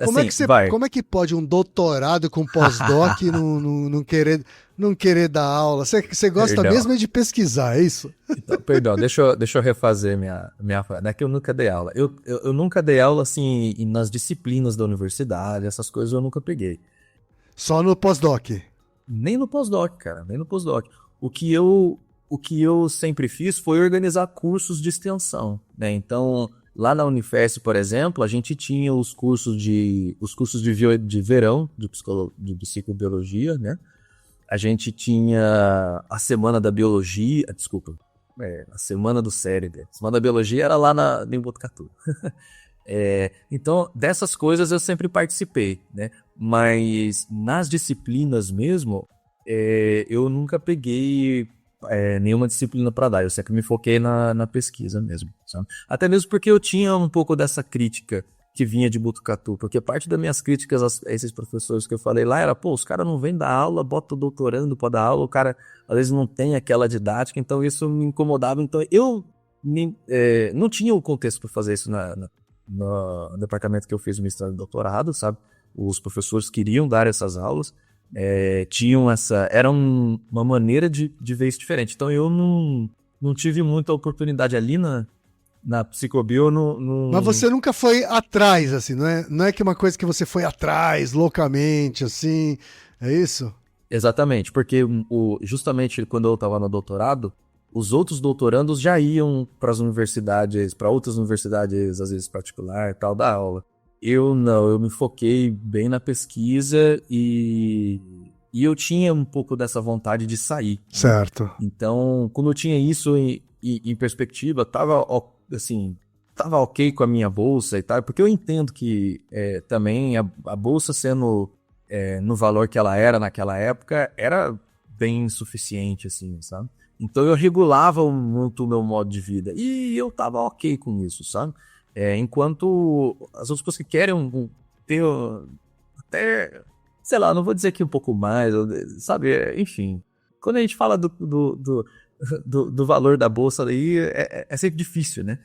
Como é que pode um doutorado com pós-doc não querer dar aula? Você gosta mesmo de pesquisar, é isso? Então, perdão, deixa eu refazer minha fala. Não é que eu nunca dei aula. Eu nunca dei aula, assim, nas disciplinas da universidade, essas coisas eu nunca peguei. Só no pós-doc? Nem no pós-doc, cara, nem no pós-doc. O que eu sempre fiz foi organizar cursos de extensão, né? Então, lá na Unifesp, por exemplo, a gente tinha os cursos de verão de psicobiologia, né? A gente tinha a semana da biologia, a semana do cérebro. A semana da biologia era lá em Botucatu. Então, dessas coisas eu sempre participei, né? Mas nas disciplinas mesmo, eu nunca peguei nenhuma disciplina para dar. Eu sempre me foquei na pesquisa mesmo, sabe? Até mesmo porque eu tinha um pouco dessa crítica que vinha de Botucatu, porque parte das minhas críticas a esses professores que eu falei lá era, os caras não vêm dar aula, bota o doutorando para dar aula, o cara às vezes não tem aquela didática, então isso me incomodava. Então eu não tinha o contexto para fazer isso no departamento que eu fiz o mestrado e doutorado, sabe? Os professores queriam dar essas aulas, era uma maneira de ver isso diferente. Então eu não tive muita oportunidade ali Na psicobio, não... Mas você nunca foi atrás, assim, não é que é uma coisa que você foi atrás, loucamente, assim, é isso? Exatamente, porque justamente quando eu estava no doutorado, os outros doutorandos já iam para as universidades, para outras universidades, às vezes particular e tal, dar aula. Eu não, eu me foquei bem na pesquisa e eu tinha um pouco dessa vontade de sair. Certo. Então, quando eu tinha isso em perspectiva, assim, tava ok com a minha bolsa e tal, porque eu entendo que também a bolsa sendo no valor que ela era naquela época, era bem suficiente, assim, sabe? Então eu regulava muito o meu modo de vida e eu tava ok com isso, sabe? Enquanto as outras pessoas que querem ter até, sei lá, não vou dizer que um pouco mais, sabe? Enfim, quando a gente fala do valor da bolsa aí, é sempre difícil, né?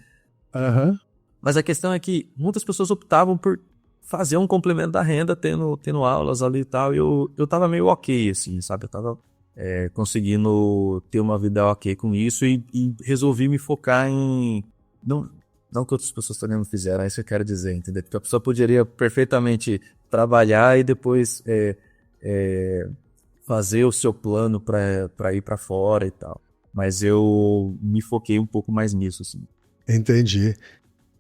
Aham. Mas a questão é que muitas pessoas optavam por fazer um complemento da renda, tendo aulas ali e tal, e eu tava meio ok, assim, sabe? Eu tava conseguindo ter uma vida ok com isso e resolvi me focar em... Não que outras pessoas também não fizeram, é isso que eu quero dizer, entendeu? Porque a pessoa poderia perfeitamente trabalhar e depois fazer o seu plano para ir para fora e tal. Mas eu me foquei um pouco mais nisso, assim. Entendi.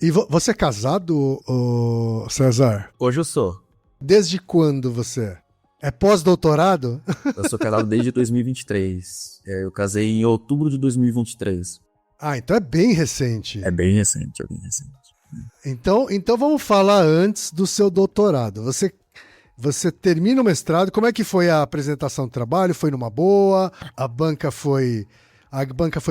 E você é casado, ô César? Hoje eu sou. Desde quando você é? É pós-doutorado? Eu sou casado desde 2023. Eu casei em outubro de 2023. Ah, então é bem recente. É bem recente, é bem recente. Então vamos falar antes do seu doutorado. Você termina o mestrado, como é que foi a apresentação do trabalho? Foi numa boa? A banca foi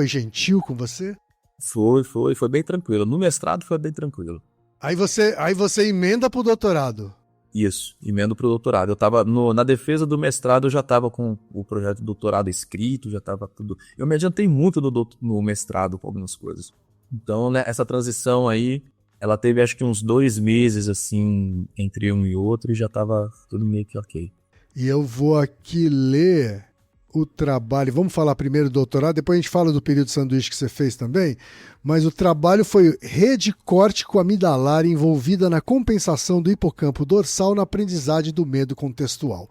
gentil com você? Foi bem tranquilo. No mestrado foi bem tranquilo. Aí você emenda pro doutorado. Isso, emendo pro doutorado. Eu tava na defesa do mestrado, eu já tava com o projeto de doutorado escrito, já tava tudo... Eu me adiantei muito no mestrado com algumas coisas. Então, né, essa transição aí, ela teve acho que uns 2 meses, assim, entre um e outro, e já tava tudo meio que ok. E eu vou aqui ler o trabalho. Vamos falar primeiro do doutorado, depois a gente fala do período de sanduíche que você fez também. Mas o trabalho foi rede córtico-amidalar envolvida na compensação do hipocampo dorsal na aprendizagem do medo contextual.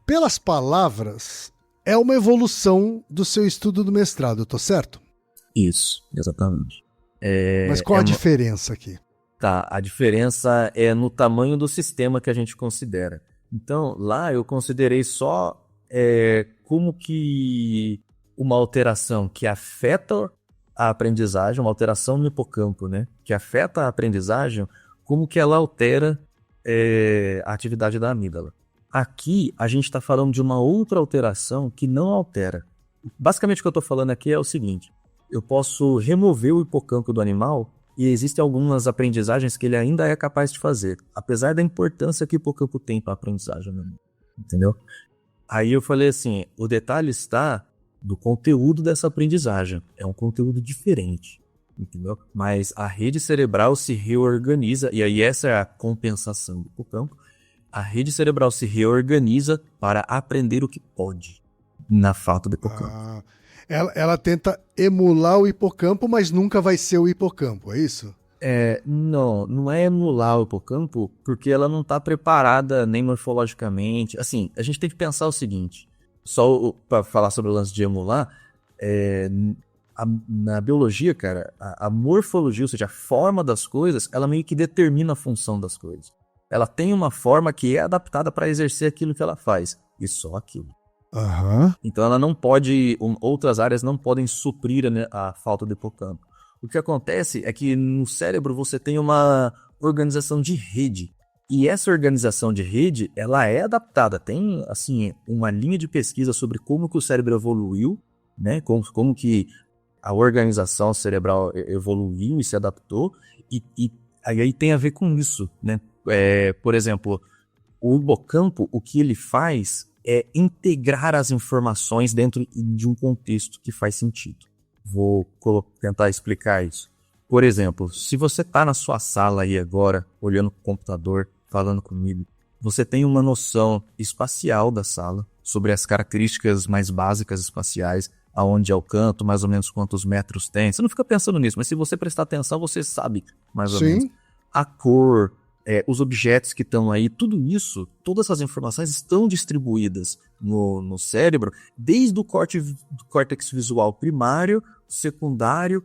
Pelas palavras, é uma evolução do seu estudo do mestrado, tô certo? Isso, exatamente. Mas qual a diferença aqui? Tá, a diferença é no tamanho do sistema que a gente considera. Então, lá eu considerei só como que uma alteração que afeta a aprendizagem, uma alteração no hipocampo, né, que afeta a aprendizagem, como que ela altera a atividade da amígdala. Aqui, a gente está falando de uma outra alteração que não altera. Basicamente, o que eu estou falando aqui é o seguinte: eu posso remover o hipocampo do animal e existem algumas aprendizagens que ele ainda é capaz de fazer, apesar da importância que o hipocampo tem para a aprendizagem, entendeu? Aí eu falei assim, o detalhe está do conteúdo dessa aprendizagem. É um conteúdo diferente, entendeu? Mas a rede cerebral se reorganiza, e aí essa é a compensação do hipocampo. A rede cerebral se reorganiza para aprender o que pode, na falta do hipocampo. Ela tenta emular o hipocampo, mas nunca vai ser o hipocampo, é isso? Não é emular o hipocampo, porque ela não está preparada nem morfologicamente. Assim, a gente tem que pensar o seguinte, só para falar sobre o lance de emular, na biologia, cara, a morfologia, ou seja, a forma das coisas, ela meio que determina a função das coisas. Ela tem uma forma que é adaptada para exercer aquilo que ela faz, e só aquilo. Uhum. Então ela não pode, outras áreas não podem suprir a falta do hipocampo. O que acontece é que no cérebro você tem uma organização de rede. E essa organização de rede, ela é adaptada. Tem, assim, uma linha de pesquisa sobre como que o cérebro evoluiu, né? Como que a organização cerebral evoluiu e se adaptou. E aí tem a ver com isso, né? Por exemplo, o hipocampo, o que ele faz é integrar as informações dentro de um contexto que faz sentido. Vou tentar explicar isso. Por exemplo, se você está na sua sala aí agora, olhando para o computador, falando comigo, você tem uma noção espacial da sala, sobre as características mais básicas espaciais, aonde é o canto, mais ou menos quantos metros tem. Você não fica pensando nisso, mas se você prestar atenção, você sabe mais ou menos. A cor, os objetos que estão aí, tudo isso, todas essas informações estão distribuídas no cérebro, desde o córtex visual primário, secundário,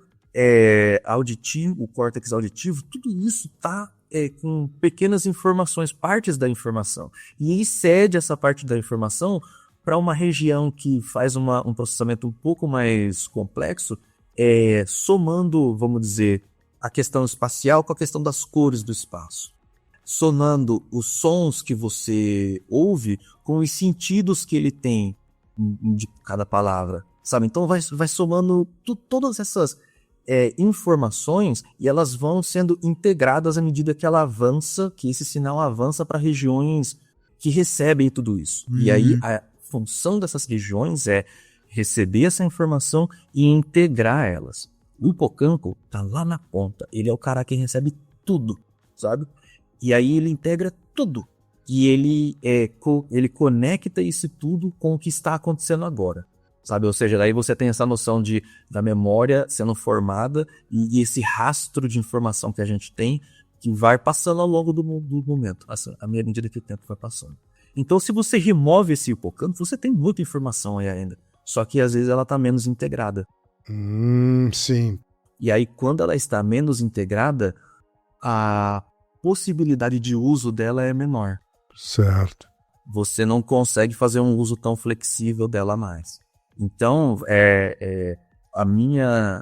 auditivo, o córtex auditivo, tudo isso está com pequenas informações, partes da informação. E aí cede essa parte da informação para uma região que faz um processamento um pouco mais complexo, somando, vamos dizer, a questão espacial com a questão das cores do espaço. Sonando os sons que você ouve com os sentidos que ele tem de cada palavra, sabe? Então vai somando todas essas informações e elas vão sendo integradas à medida que ela avança, que esse sinal avança para regiões que recebem tudo isso. E aí a função dessas regiões é receber essa informação e integrar elas. O hipocampo tá lá na ponta, ele é o cara que recebe tudo, sabe? E aí ele integra tudo. E ele conecta isso tudo com o que está acontecendo agora, sabe? Ou seja, daí você tem essa noção da memória sendo formada e esse rastro de informação que a gente tem que vai passando ao longo do momento, à medida que o tempo vai passando. Então, se você remove esse hipocampo, você tem muita informação aí ainda. Só que às vezes ela está menos integrada. Sim. E aí, quando ela está menos integrada, a possibilidade de uso dela é menor. Certo. Você não consegue fazer um uso tão flexível dela mais. Então, a minha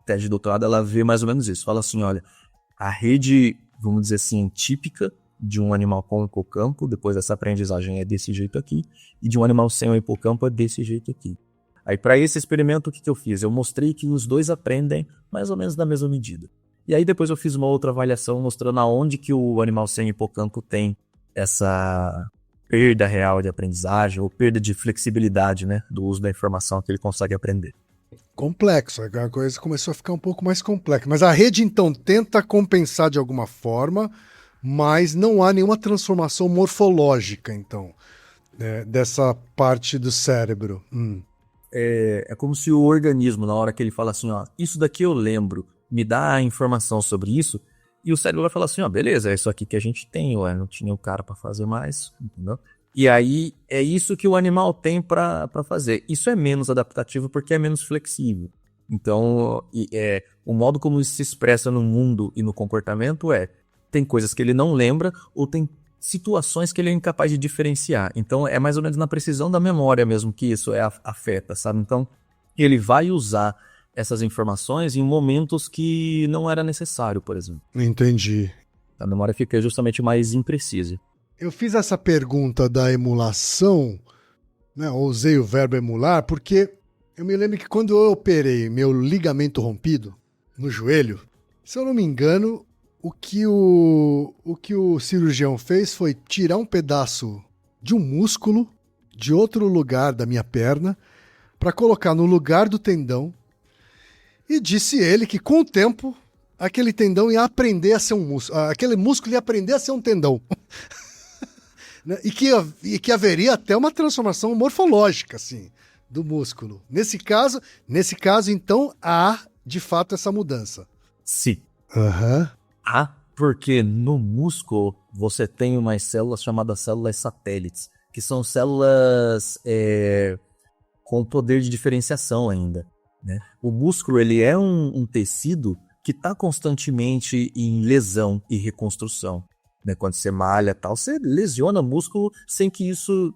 tese de doutorado, ela vê mais ou menos isso. Fala assim, olha, a rede, vamos dizer assim, típica de um animal com hipocampo, depois dessa aprendizagem é desse jeito aqui, e de um animal sem o hipocampo é desse jeito aqui. Aí, para esse experimento, o que eu fiz? Eu mostrei que os dois aprendem mais ou menos na mesma medida. E aí, depois eu fiz uma outra avaliação mostrando aonde que o animal sem hipocampo tem essa perda real de aprendizagem ou perda de flexibilidade, né, do uso da informação que ele consegue aprender. Complexo, a coisa começou a ficar um pouco mais complexa. Mas a rede, então, tenta compensar de alguma forma, mas não há nenhuma transformação morfológica, então, dessa parte do cérebro. É como se o organismo, na hora que ele fala assim, ó, isso daqui eu lembro, me dá a informação sobre isso, e o cérebro vai falar assim, ó, beleza, é isso aqui que a gente tem, ué, não tinha o cara para fazer mais, entendeu? E aí é isso que o animal tem para fazer. Isso é menos adaptativo porque é menos flexível. Então, o modo como isso se expressa no mundo e no comportamento tem coisas que ele não lembra ou tem situações que ele é incapaz de diferenciar. Então, é mais ou menos na precisão da memória mesmo que isso afeta, sabe? Então, ele vai usar essas informações em momentos que não era necessário, por exemplo. Entendi. A memória fica justamente mais imprecisa. Eu fiz essa pergunta da emulação, né? Eu usei o verbo emular, porque eu me lembro que quando eu operei meu ligamento rompido no joelho, se eu não me engano, o que o cirurgião fez foi tirar um pedaço de um músculo de outro lugar da minha perna para colocar no lugar do tendão e disse ele que com o tempo aquele tendão ia aprender a ser um músculo, aquele músculo ia aprender a ser um tendão. E que haveria até uma transformação morfológica assim, do músculo. Nesse caso, então, há de fato essa mudança. Sim. Aham. Porque no músculo você tem umas células chamadas células satélites, que são células com poder de diferenciação ainda, né? O músculo ele é um tecido que está constantemente em lesão e reconstrução, né? Quando você malha tal, você lesiona o músculo sem que isso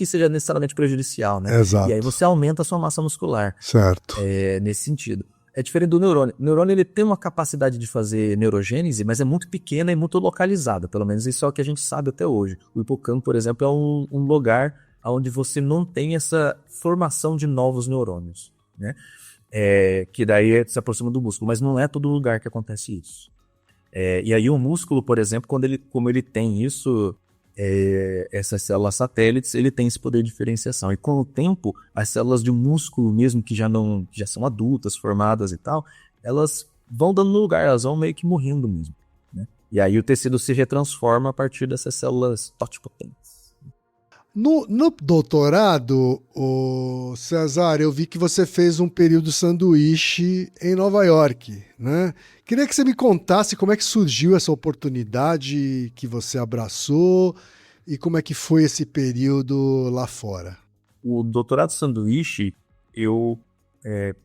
seja necessariamente prejudicial, né? Exato. E aí você aumenta a sua massa muscular. Certo. Nesse sentido. É diferente do neurônio. O neurônio ele tem uma capacidade de fazer neurogênese, mas é muito pequena e muito localizada. Pelo menos isso é o que a gente sabe até hoje. O hipocampo, por exemplo, é um lugar onde você não tem essa formação de novos neurônios, né? Que daí se aproxima do músculo, mas não é todo lugar que acontece isso. E aí o músculo, por exemplo, como ele tem isso, essas células satélites, ele tem esse poder de diferenciação. E com o tempo, as células de músculo mesmo, que já são adultas, formadas e tal, elas vão dando lugar, elas vão meio que morrendo mesmo, né? E aí o tecido se retransforma a partir dessas células totipotentes. No doutorado, ô Cesar, eu vi que você fez um período sanduíche em Nova York, né? Queria que você me contasse como é que surgiu essa oportunidade que você abraçou e como é que foi esse período lá fora. O doutorado sanduíche, eu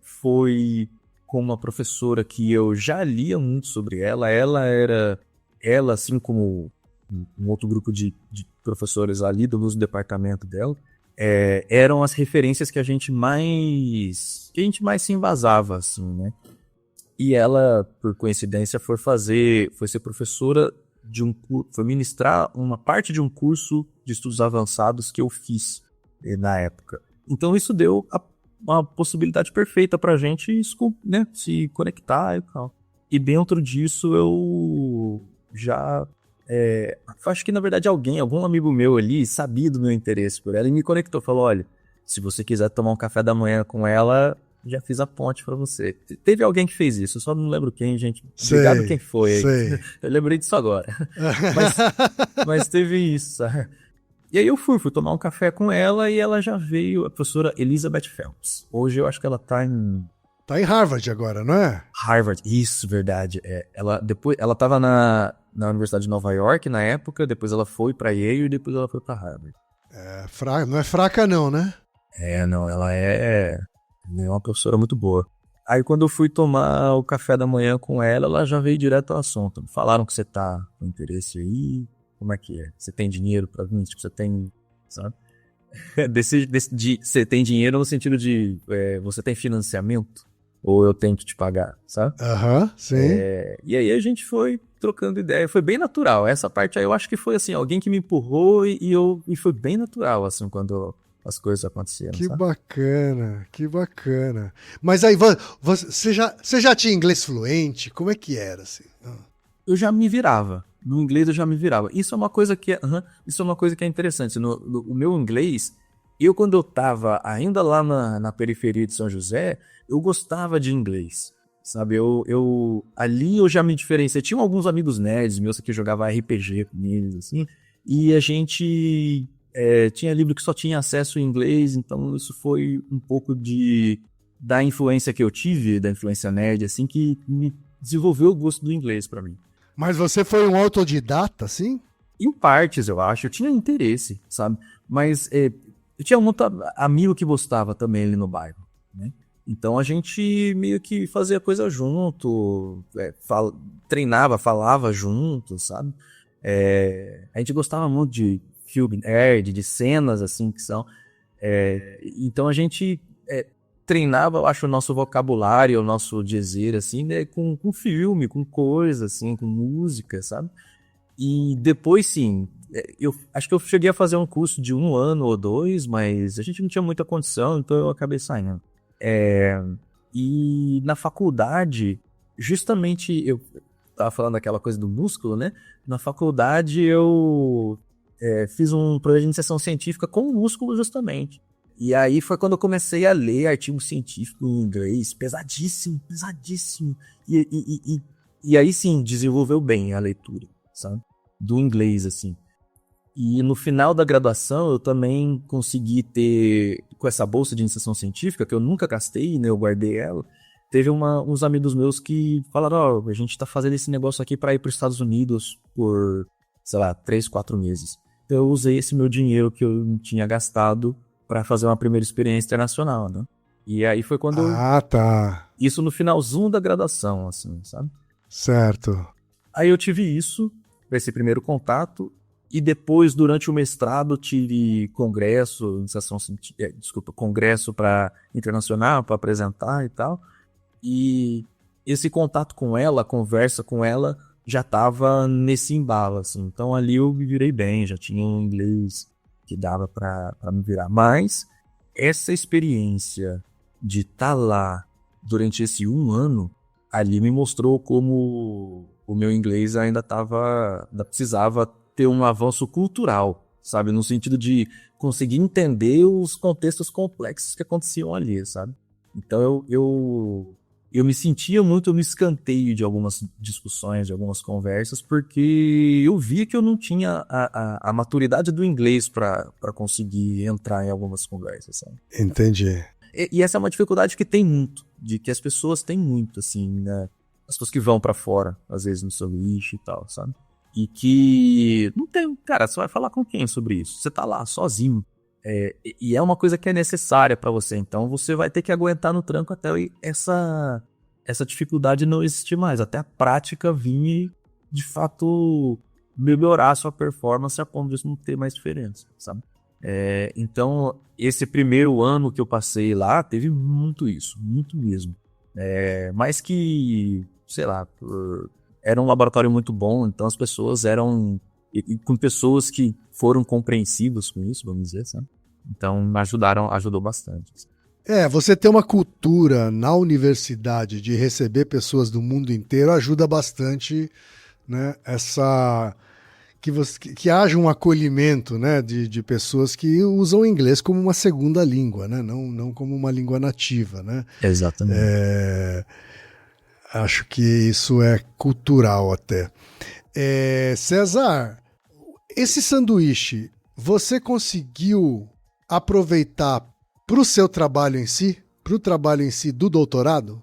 foi com uma professora que eu já lia muito sobre ela. Ela, assim como um outro grupo de professores ali do mesmo departamento dela, eram as referências que a gente mais se embasava, assim, né? E ela, por coincidência, foi ser professora foi ministrar uma parte de um curso de estudos avançados que eu fiz na época. Então isso deu uma possibilidade perfeita pra gente, né, se conectar e tal. E dentro disso eu já... acho que na verdade algum amigo meu ali sabia do meu interesse por ela e me conectou, falou, olha, se você quiser tomar um café da manhã com ela, já fiz a ponte pra você. Teve alguém que fez isso, eu só não lembro quem, gente. Obrigado quem foi. Sei. Eu lembrei disso agora. mas teve isso, sabe? E aí eu fui tomar um café com ela e ela já veio, a professora Elizabeth Phelps. Hoje eu acho que ela tá em... Tá em Harvard agora, não é? Harvard, isso, verdade. Ela tava na Universidade de Nova York na época, depois ela foi pra Yale e depois ela foi pra Harvard. Não é fraca não, né? Não, ela é uma professora muito boa. Aí quando eu fui tomar o café da manhã com ela já veio direto ao assunto. Falaram que você tá com interesse aí, como é que é? Você tem dinheiro pra vir? Tipo, você tem, sabe? Você tem dinheiro no sentido de você tem financiamento? Ou eu tenho que te pagar, sabe? Sim. E aí a gente foi trocando ideia, foi bem natural. Essa parte aí eu acho que foi assim, alguém que me empurrou e foi bem natural, assim, quando as coisas aconteceram. Que sabe? bacana, que bacana. Mas aí, você já tinha inglês fluente? Como é que era, assim? Eu já me virava. No inglês eu já me virava. Isso é uma coisa que é interessante. O meu inglês, quando eu tava ainda lá na periferia de São José, eu gostava de inglês, sabe? Ali eu já me diferenciei. Tinha alguns amigos nerds meus que jogavam RPG com eles, assim, e a gente tinha livro que só tinha acesso em inglês, então isso foi um pouco da influência que eu tive, da influência nerd, assim, que me desenvolveu o gosto do inglês pra mim. Mas você foi um autodidata, assim? Em partes, eu acho. Eu tinha interesse, sabe? Mas eu tinha muito amigo que gostava também ali no bairro, né? Então a gente meio que fazia coisa junto, treinava, falava junto, sabe? A gente gostava muito de filme nerd, de cenas assim que são. Então a gente treinava, eu acho, o nosso vocabulário, o nosso dizer, assim, né, com filme, com coisa, assim, com música, sabe? E depois, sim, eu acho que eu cheguei a fazer um curso de 1 ano ou 2, mas a gente não tinha muita condição, então eu acabei saindo. E na faculdade, justamente, eu tava falando daquela coisa do músculo, né? Na faculdade eu fiz um projeto de iniciação científica com músculo, justamente. E aí foi quando eu comecei a ler artigo científico em inglês, pesadíssimo. E aí sim, desenvolveu bem a leitura, sabe? Do inglês, assim. E no final da graduação eu também consegui ter, com essa bolsa de iniciação científica, que eu nunca gastei, né? Eu guardei ela. Teve uns amigos meus que falaram, a gente tá fazendo esse negócio aqui pra ir pros Estados Unidos por, sei lá, 3, 4 meses. Então eu usei esse meu dinheiro que eu não tinha gastado para fazer uma primeira experiência internacional, né? E aí foi quando... tá. Isso no finalzinho da graduação, assim, sabe? Certo. Aí eu tive esse primeiro contato, e depois, durante o mestrado, tive congresso internacional para apresentar e tal. E esse contato com ela, a conversa com ela, já estava nesse embalo, assim. Então ali eu me virei bem, já tinha um inglês que dava para me virar. Mas essa experiência de estar lá durante esse 1 ano, ali me mostrou como o meu inglês ainda precisava ter um avanço cultural, sabe? No sentido de conseguir entender os contextos complexos que aconteciam ali, sabe? Então eu eu me sentia muito no escanteio de algumas discussões, de algumas conversas, porque eu via que eu não tinha a maturidade do inglês para conseguir entrar em algumas conversas, sabe? Entendi. E essa é uma dificuldade que tem muito, de que as pessoas têm muito, assim, né? As pessoas que vão para fora, às vezes no sanduíche e tal, sabe? E que não tem, cara, você vai falar com quem sobre isso? Você tá lá sozinho. E é uma coisa que é necessária para você, então você vai ter que aguentar no tranco até essa dificuldade não existir mais, até a prática vir e, de fato, melhorar a sua performance a ponto disso não ter mais diferença, sabe? Então, esse primeiro ano que eu passei lá, teve muito isso, muito mesmo. Mas que, sei lá, era um laboratório muito bom, então as pessoas eram... E com pessoas que foram compreensivas com isso, vamos dizer, sabe? Então ajudou bastante. Você ter uma cultura na universidade de receber pessoas do mundo inteiro ajuda bastante, né? Que haja um acolhimento, né, de pessoas que usam o inglês como uma segunda língua, né? Não como uma língua nativa, né? Exatamente. Acho que isso é cultural até. César, esse sanduíche, você conseguiu aproveitar para o seu trabalho em si? Para o trabalho em si do doutorado?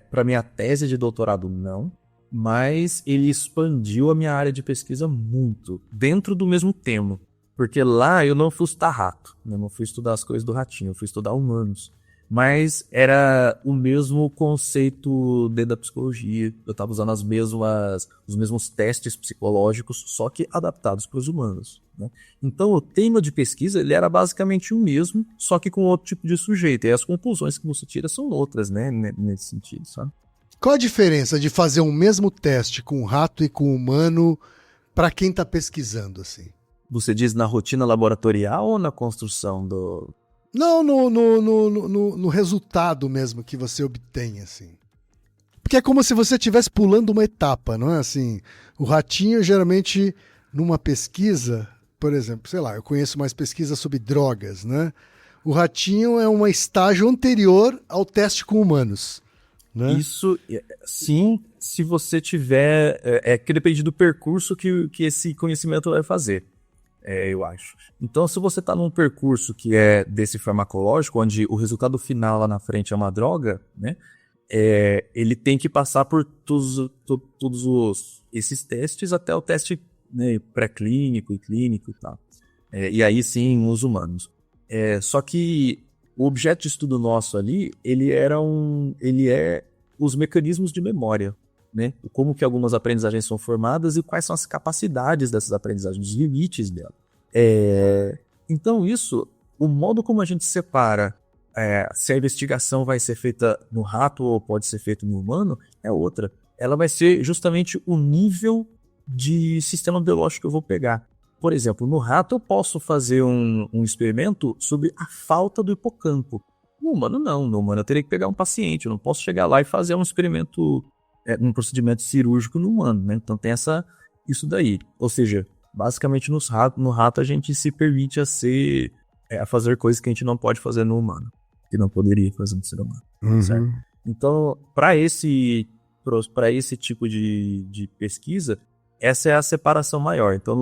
Para minha tese de doutorado, não. Mas ele expandiu a minha área de pesquisa muito, dentro do mesmo tema. Porque lá eu não fui estudar rato, eu não fui estudar as coisas do ratinho, eu fui estudar humanos. Mas era o mesmo conceito dentro da psicologia. Eu estava usando os mesmos testes psicológicos, só que adaptados para os humanos, né? Então o tema de pesquisa ele era basicamente o mesmo, só que com outro tipo de sujeito. E as conclusões que você tira são outras, né? Nesse sentido, sabe? Qual a diferença de fazer o mesmo teste com rato e com humano para quem está pesquisando, assim? Você diz na rotina laboratorial ou na construção do... Não, no resultado mesmo que você obtém, assim. Porque é como se você estivesse pulando uma etapa, não é assim? O ratinho, geralmente, numa pesquisa, por exemplo, sei lá, eu conheço mais pesquisas sobre drogas, né? O ratinho é um estágio anterior ao teste com humanos, né? Isso, sim, se você tiver... que depende do percurso que esse conhecimento vai fazer. Eu acho. Então, se você está num percurso que é desse farmacológico, onde o resultado final lá na frente é uma droga, né? Ele tem que passar por todos esses testes até o teste, né, pré-clínico e clínico e tal. E aí sim, os humanos. Só que o objeto de estudo nosso ali, ele é os mecanismos de memória, né? Como que algumas aprendizagens são formadas e quais são as capacidades dessas aprendizagens, os limites dela. Então o modo como a gente separa se a investigação vai ser feita no rato ou pode ser feita no humano, é outra. Ela vai ser justamente o nível de sistema biológico que eu vou pegar. Por exemplo, no rato eu posso fazer um experimento sobre a falta do hipocampo. No humano não, no humano eu teria que pegar um paciente, eu não posso chegar lá e fazer um experimento... um procedimento cirúrgico no humano, né? Então tem isso daí. Ou seja, basicamente no rato a gente se permite a fazer coisas que a gente não pode fazer no humano, que não poderia fazer no ser humano. Uhum. Certo? Então, para esse tipo de pesquisa, essa é a separação maior. Então,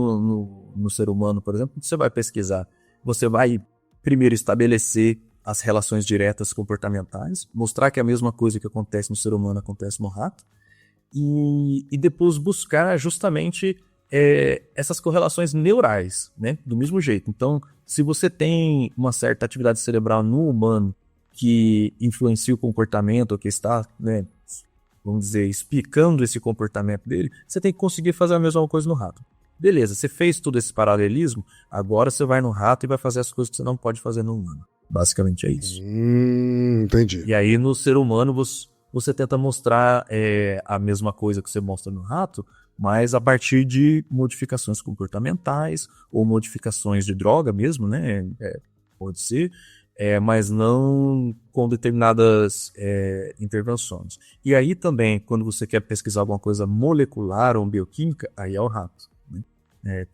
no ser humano, por exemplo, você vai pesquisar, você vai primeiro estabelecer as relações diretas comportamentais, mostrar que a mesma coisa que acontece no ser humano acontece no rato, e depois buscar justamente essas correlações neurais, né? Do mesmo jeito. Então, se você tem uma certa atividade cerebral no humano que influencia o comportamento, ou que está, né, vamos dizer, explicando esse comportamento dele, você tem que conseguir fazer a mesma coisa no rato. Beleza, você fez todo esse paralelismo, agora você vai no rato e vai fazer as coisas que você não pode fazer no humano. Basicamente é isso. Entendi. E aí no ser humano você tenta mostrar a mesma coisa que você mostra no rato, mas a partir de modificações comportamentais ou modificações de droga mesmo, né? Pode ser, mas não com determinadas intervenções. E aí também, quando você quer pesquisar alguma coisa molecular ou bioquímica, aí é o rato, né?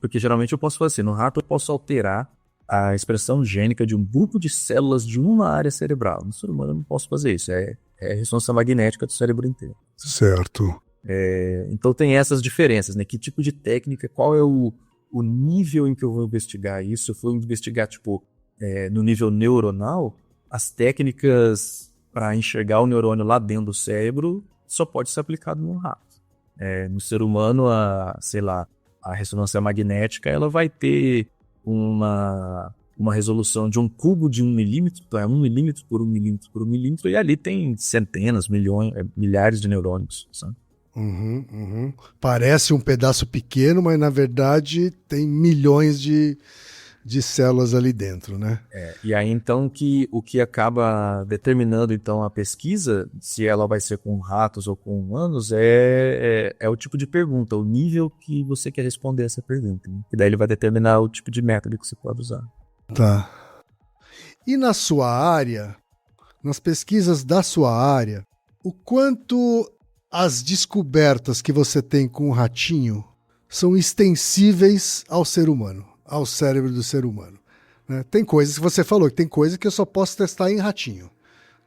Porque geralmente eu posso fazer assim, no rato eu posso alterar a expressão gênica de um grupo de células de uma área cerebral. No ser humano eu não posso fazer isso, é ressonância magnética do cérebro inteiro. Certo. Então tem essas diferenças, né? Que tipo de técnica, qual é o nível em que eu vou investigar isso? Se eu for investigar, no nível neuronal, as técnicas para enxergar o neurônio lá dentro do cérebro só pode ser aplicado no rato. No ser humano, a ressonância magnética, ela vai ter uma resolução de um cubo de 1 milímetro, 1 milímetro por 1 milímetro por 1 milímetro, e ali tem centenas, milhares de neurônios, sabe? Parece um pedaço pequeno, mas na verdade tem milhões de células ali dentro, né? E aí então o que acaba determinando então a pesquisa, se ela vai ser com ratos ou com humanos, é o tipo de pergunta, o nível que você quer responder essa pergunta, né? E daí ele vai determinar o tipo de método que você pode usar. Tá. E na sua área, nas pesquisas da sua área, o quanto as descobertas que você tem com o ratinho são extensíveis ao ser humano, ao cérebro do ser humano, né? Tem coisas que você falou, que tem coisas que eu só posso testar em ratinho,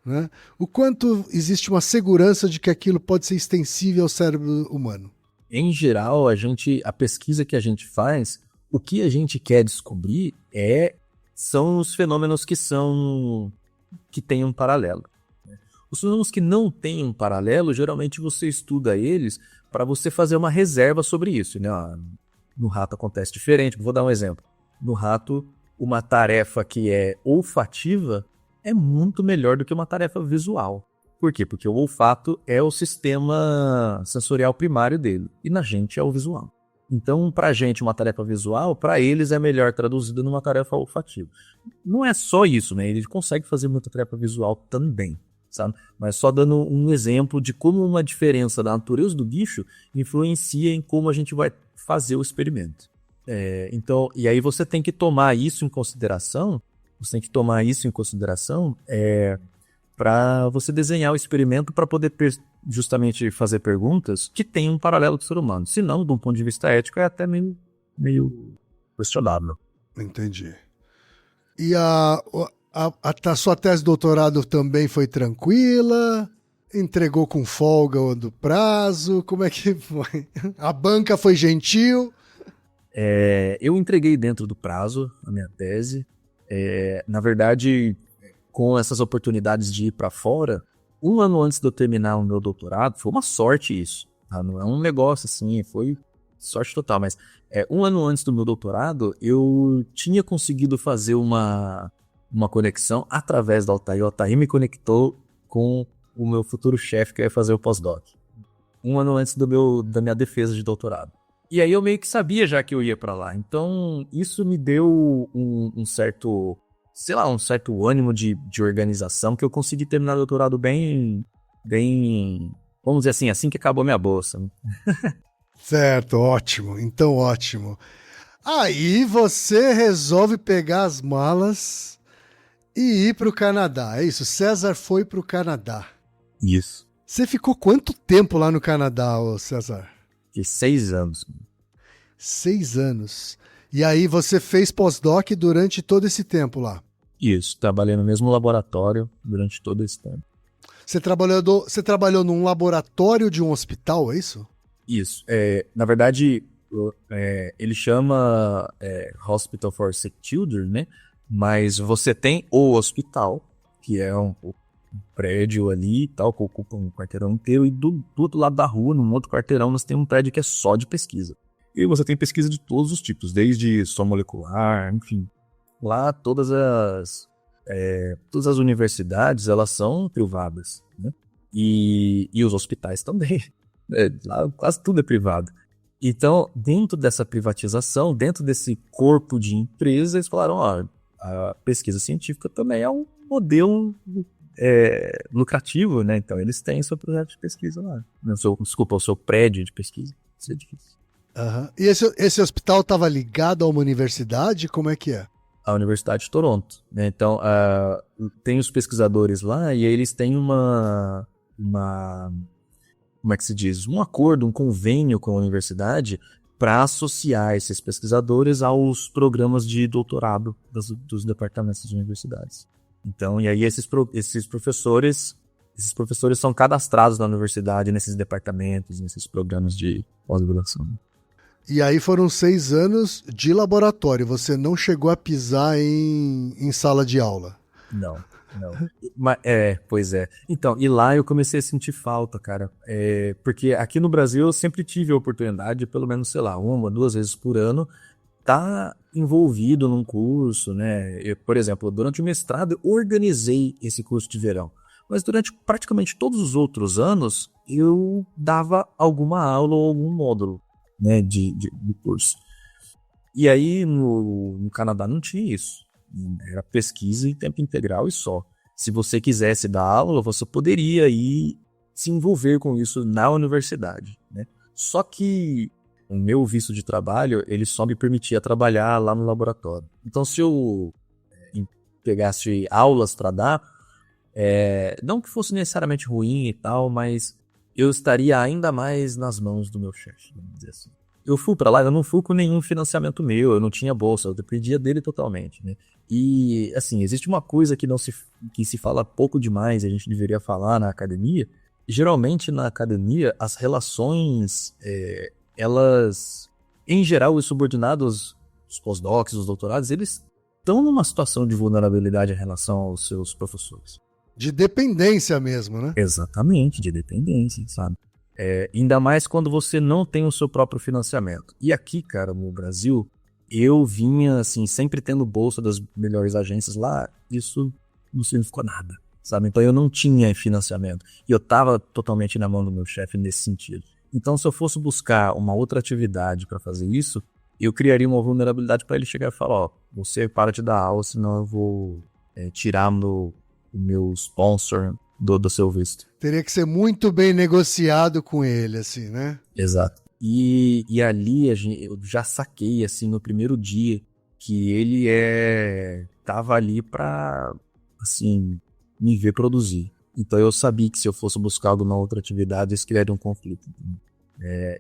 né? O quanto existe uma segurança de que aquilo pode ser extensível ao cérebro humano? Em geral, a pesquisa que a gente faz, o que a gente quer descobrir são os fenômenos que têm um paralelo. Os fenômenos que não têm um paralelo, geralmente você estuda eles para você fazer uma reserva sobre isso, né? No rato acontece diferente. Vou dar um exemplo. No rato, uma tarefa que é olfativa é muito melhor do que uma tarefa visual. Por quê? Porque o olfato é o sistema sensorial primário dele, e na gente é o visual. Então, para a gente, uma tarefa visual, para eles é melhor traduzida numa tarefa olfativa. Não é só isso, né? Ele consegue fazer muita tarefa visual também, sabe? Mas só dando um exemplo de como uma diferença da natureza do bicho influencia em como a gente vai fazer o experimento. Então, e aí você tem que tomar isso em consideração, para você desenhar o experimento para poder justamente fazer perguntas que tenham um paralelo do ser humano. Senão, de um ponto de vista ético, é até meio questionável. Entendi. E a sua tese de doutorado também foi tranquila? Entregou com folga do prazo? Como é que foi? A banca foi gentil? Eu entreguei dentro do prazo a minha tese. Na verdade, com essas oportunidades de ir para fora, 1 ano antes de eu terminar o meu doutorado, foi uma sorte isso, tá? Não é um negócio assim, foi sorte total, mas 1 ano antes do meu doutorado, eu tinha conseguido fazer uma conexão através da Altair. O Altair me conectou com o meu futuro chefe que ia fazer o pós-doc. 1 ano antes da minha defesa de doutorado. E aí eu meio que sabia já que eu ia para lá. Então isso me deu um certo ânimo de organização, que eu consegui terminar o doutorado bem, vamos dizer assim que acabou minha bolsa. Certo, ótimo. Então ótimo. Aí você resolve pegar as malas e ir para o Canadá. É isso, César foi para o Canadá. Isso. Você ficou quanto tempo lá no Canadá, César? Fiquei 6 anos. 6 anos. E aí você fez pós-doc durante todo esse tempo lá? Isso, trabalhei no mesmo laboratório durante todo esse tempo. Você trabalhou num laboratório de um hospital, é isso? Isso. Na verdade, ele chama Hospital for Sick Children, né? Mas você tem o hospital, que é um prédio ali e tal, que ocupa um quarteirão inteiro, e do outro lado da rua, num outro quarteirão, nós temos um prédio que é só de pesquisa. E você tem pesquisa de todos os tipos, desde som molecular, enfim. Lá todas as universidades, elas são privadas, né? E os hospitais também. Lá quase tudo é privado. Então, dentro dessa privatização, dentro desse corpo de empresas, eles falaram, a pesquisa científica também é um modelo lucrativo, né? Então, eles têm seu projeto de pesquisa lá. O seu prédio de pesquisa. Isso é difícil. Uhum. E esse hospital estava ligado a uma universidade? Como é que é? A Universidade de Toronto, né? Então, tem os pesquisadores lá e eles têm como é que se diz? Um acordo, um convênio com a universidade para associar esses pesquisadores aos programas de doutorado dos departamentos das universidades. Então, e aí esses professores são cadastrados na universidade, nesses departamentos, nesses programas de pós-graduação. E aí foram 6 anos de laboratório, você não chegou a pisar em sala de aula? Não. Mas, pois é. Então, e lá eu comecei a sentir falta, cara. Porque aqui no Brasil eu sempre tive a oportunidade, pelo menos, sei lá, 1 ou 2 vezes por ano, tá envolvido num curso, né? Por exemplo, durante o mestrado eu organizei esse curso de verão. Mas durante praticamente todos os outros anos, eu dava alguma aula ou algum módulo, né, de curso. E aí no Canadá não tinha isso. Era pesquisa em tempo integral e só. Se você quisesse dar aula, você poderia ir se envolver com isso na universidade, né? Só que o meu visto de trabalho, ele só me permitia trabalhar lá no laboratório. Então, se eu pegasse aulas para dar, não que fosse necessariamente ruim e tal, mas eu estaria ainda mais nas mãos do meu chefe, vamos dizer assim. Eu fui para lá, eu não fui com nenhum financiamento meu, eu não tinha bolsa, eu dependia dele totalmente, né? E, assim, existe uma coisa que se fala pouco demais, a gente deveria falar na academia. Geralmente, na academia, as relações, elas, em geral, os subordinados, os pós-docs, os doutorados, eles estão numa situação de vulnerabilidade em relação aos seus professores. De dependência mesmo, né? Exatamente, de dependência, sabe? Ainda mais quando você não tem o seu próprio financiamento. E aqui, cara, no Brasil, eu vinha, assim, sempre tendo bolsa das melhores agências lá, isso não significou nada, sabe? Então eu não tinha financiamento. E eu tava totalmente na mão do meu chefe nesse sentido. Então, se eu fosse buscar uma outra atividade para fazer isso, eu criaria uma vulnerabilidade para ele chegar e falar, você para de dar aula, senão eu vou tirar o meu sponsor do seu visto. Teria que ser muito bem negociado com ele, assim, né? Exato. E ali eu já saquei, assim, no primeiro dia, que ele tava ali pra, assim, me ver produzir. Então eu sabia que se eu fosse buscar alguma outra atividade, isso criaria um conflito.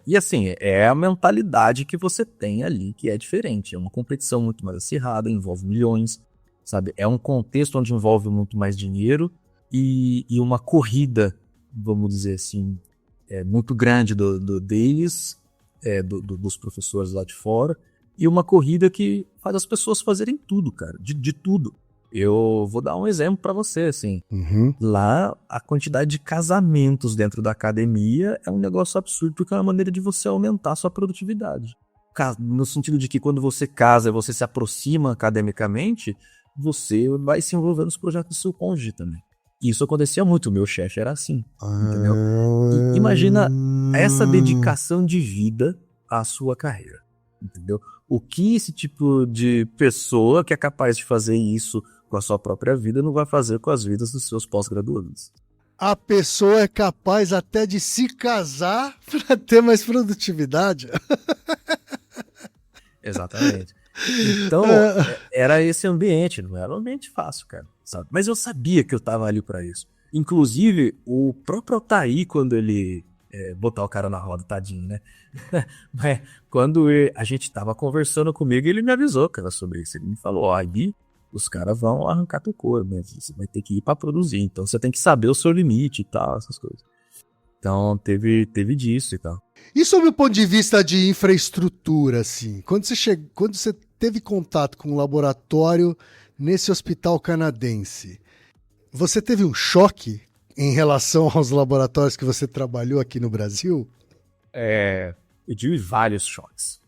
E assim, é a mentalidade que você tem ali, que é diferente. É uma competição muito mais acirrada, envolve milhões, sabe? É um contexto onde envolve muito mais dinheiro e uma corrida, vamos dizer assim, muito grande deles, dos professores lá de fora, e uma corrida que faz as pessoas fazerem tudo, cara, de tudo. Eu vou dar um exemplo pra você, assim. Uhum. Lá, a quantidade de casamentos dentro da academia é um negócio absurdo, porque é uma maneira de você aumentar a sua produtividade. No sentido de que quando você casa e você se aproxima academicamente, você vai se envolver nos projetos do seu cônjuge também. Isso acontecia muito, o meu chefe era assim, entendeu? E imagina essa dedicação de vida à sua carreira, entendeu? O que esse tipo de pessoa que é capaz de fazer isso com a sua própria vida não vai fazer com as vidas dos seus pós-graduandos? A pessoa é capaz até de se casar para ter mais produtividade? Exatamente. Então, era esse ambiente, não era um ambiente fácil, cara, sabe? Mas eu sabia que eu tava ali pra isso. Inclusive, o próprio Altair, quando ele botar o cara na roda, tadinho, né? Mas quando a gente tava conversando comigo, ele me avisou, cara, sobre isso. Ele me falou, aí os caras vão arrancar teu couro, mas você vai ter que ir pra produzir. Então você tem que saber o seu limite e tal, essas coisas. Então teve disso e tal. E sob o ponto de vista de infraestrutura, assim, quando você teve contato com um laboratório nesse hospital canadense, você teve um choque em relação aos laboratórios que você trabalhou aqui no Brasil? Eu tive vários choques.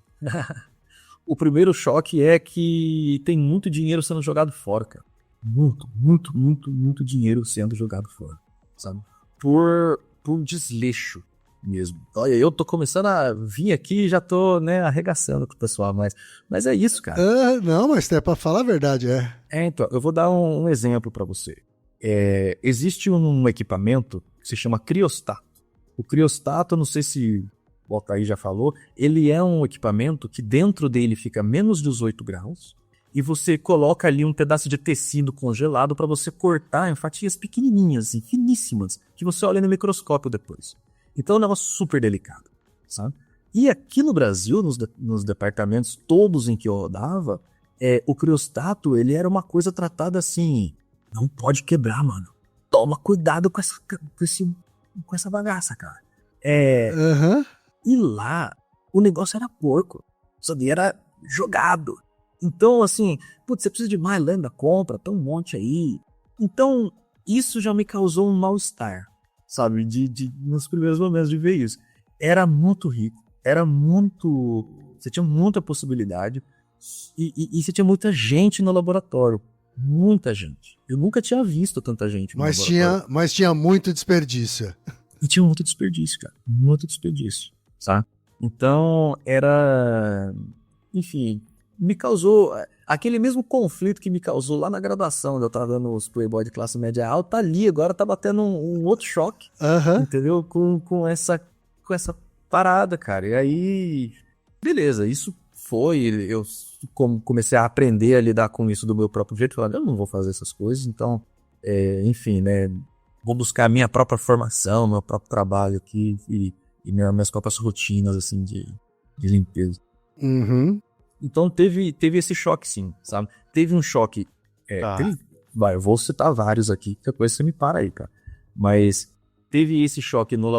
O primeiro choque é que tem muito dinheiro sendo jogado fora, cara. Muito dinheiro sendo jogado fora, sabe? Por desleixo mesmo. Olha, eu tô começando a vir aqui e já tô, né, arregaçando com o pessoal, mas é isso, cara. Não, mas é pra falar a verdade, então, eu vou dar um exemplo pra você. Existe um equipamento que se chama criostato. O criostato, não sei se o Altair já falou, ele é um equipamento que dentro dele fica menos 18 graus e você coloca ali um pedaço de tecido congelado para você cortar em fatias pequenininhas, assim, finíssimas, que você olha no microscópio depois. Então é um negócio super delicado, sabe? E aqui no Brasil, nos departamentos todos em que eu rodava, o criosstato, ele era uma coisa tratada assim, não pode quebrar, mano. Toma cuidado com essa bagaça, cara. Aham. E lá, o negócio era porco. Sabe? Era jogado. Então, assim, putz, você precisa de mais, lembra? Compra, tem um monte aí. Então, isso já me causou um mal-estar, sabe? Nos primeiros momentos de ver isso. Era muito rico. Você tinha muita possibilidade. E você tinha muita gente no laboratório. Muita gente. Eu nunca tinha visto tanta gente no laboratório. Mas tinha muito desperdício. E tinha muito desperdício, cara. Muito desperdício, sabe? Então, era... Enfim, me causou... Aquele mesmo conflito que me causou lá na graduação, onde eu tava dando os Playboy de classe média alta, ali agora tá batendo um outro choque, entendeu? Com essa parada, cara. E aí, beleza, isso foi... Eu comecei a aprender a lidar com isso do meu próprio jeito. Falando, eu não vou fazer essas coisas, então... enfim, né... Vou buscar a minha própria formação, meu próprio trabalho aqui e minhas próprias rotinas, assim, de limpeza. Uhum. Então teve esse choque, sim, sabe? Teve um choque... eu vou citar vários aqui, qualquer coisa você me para aí, cara. Mas teve esse choque no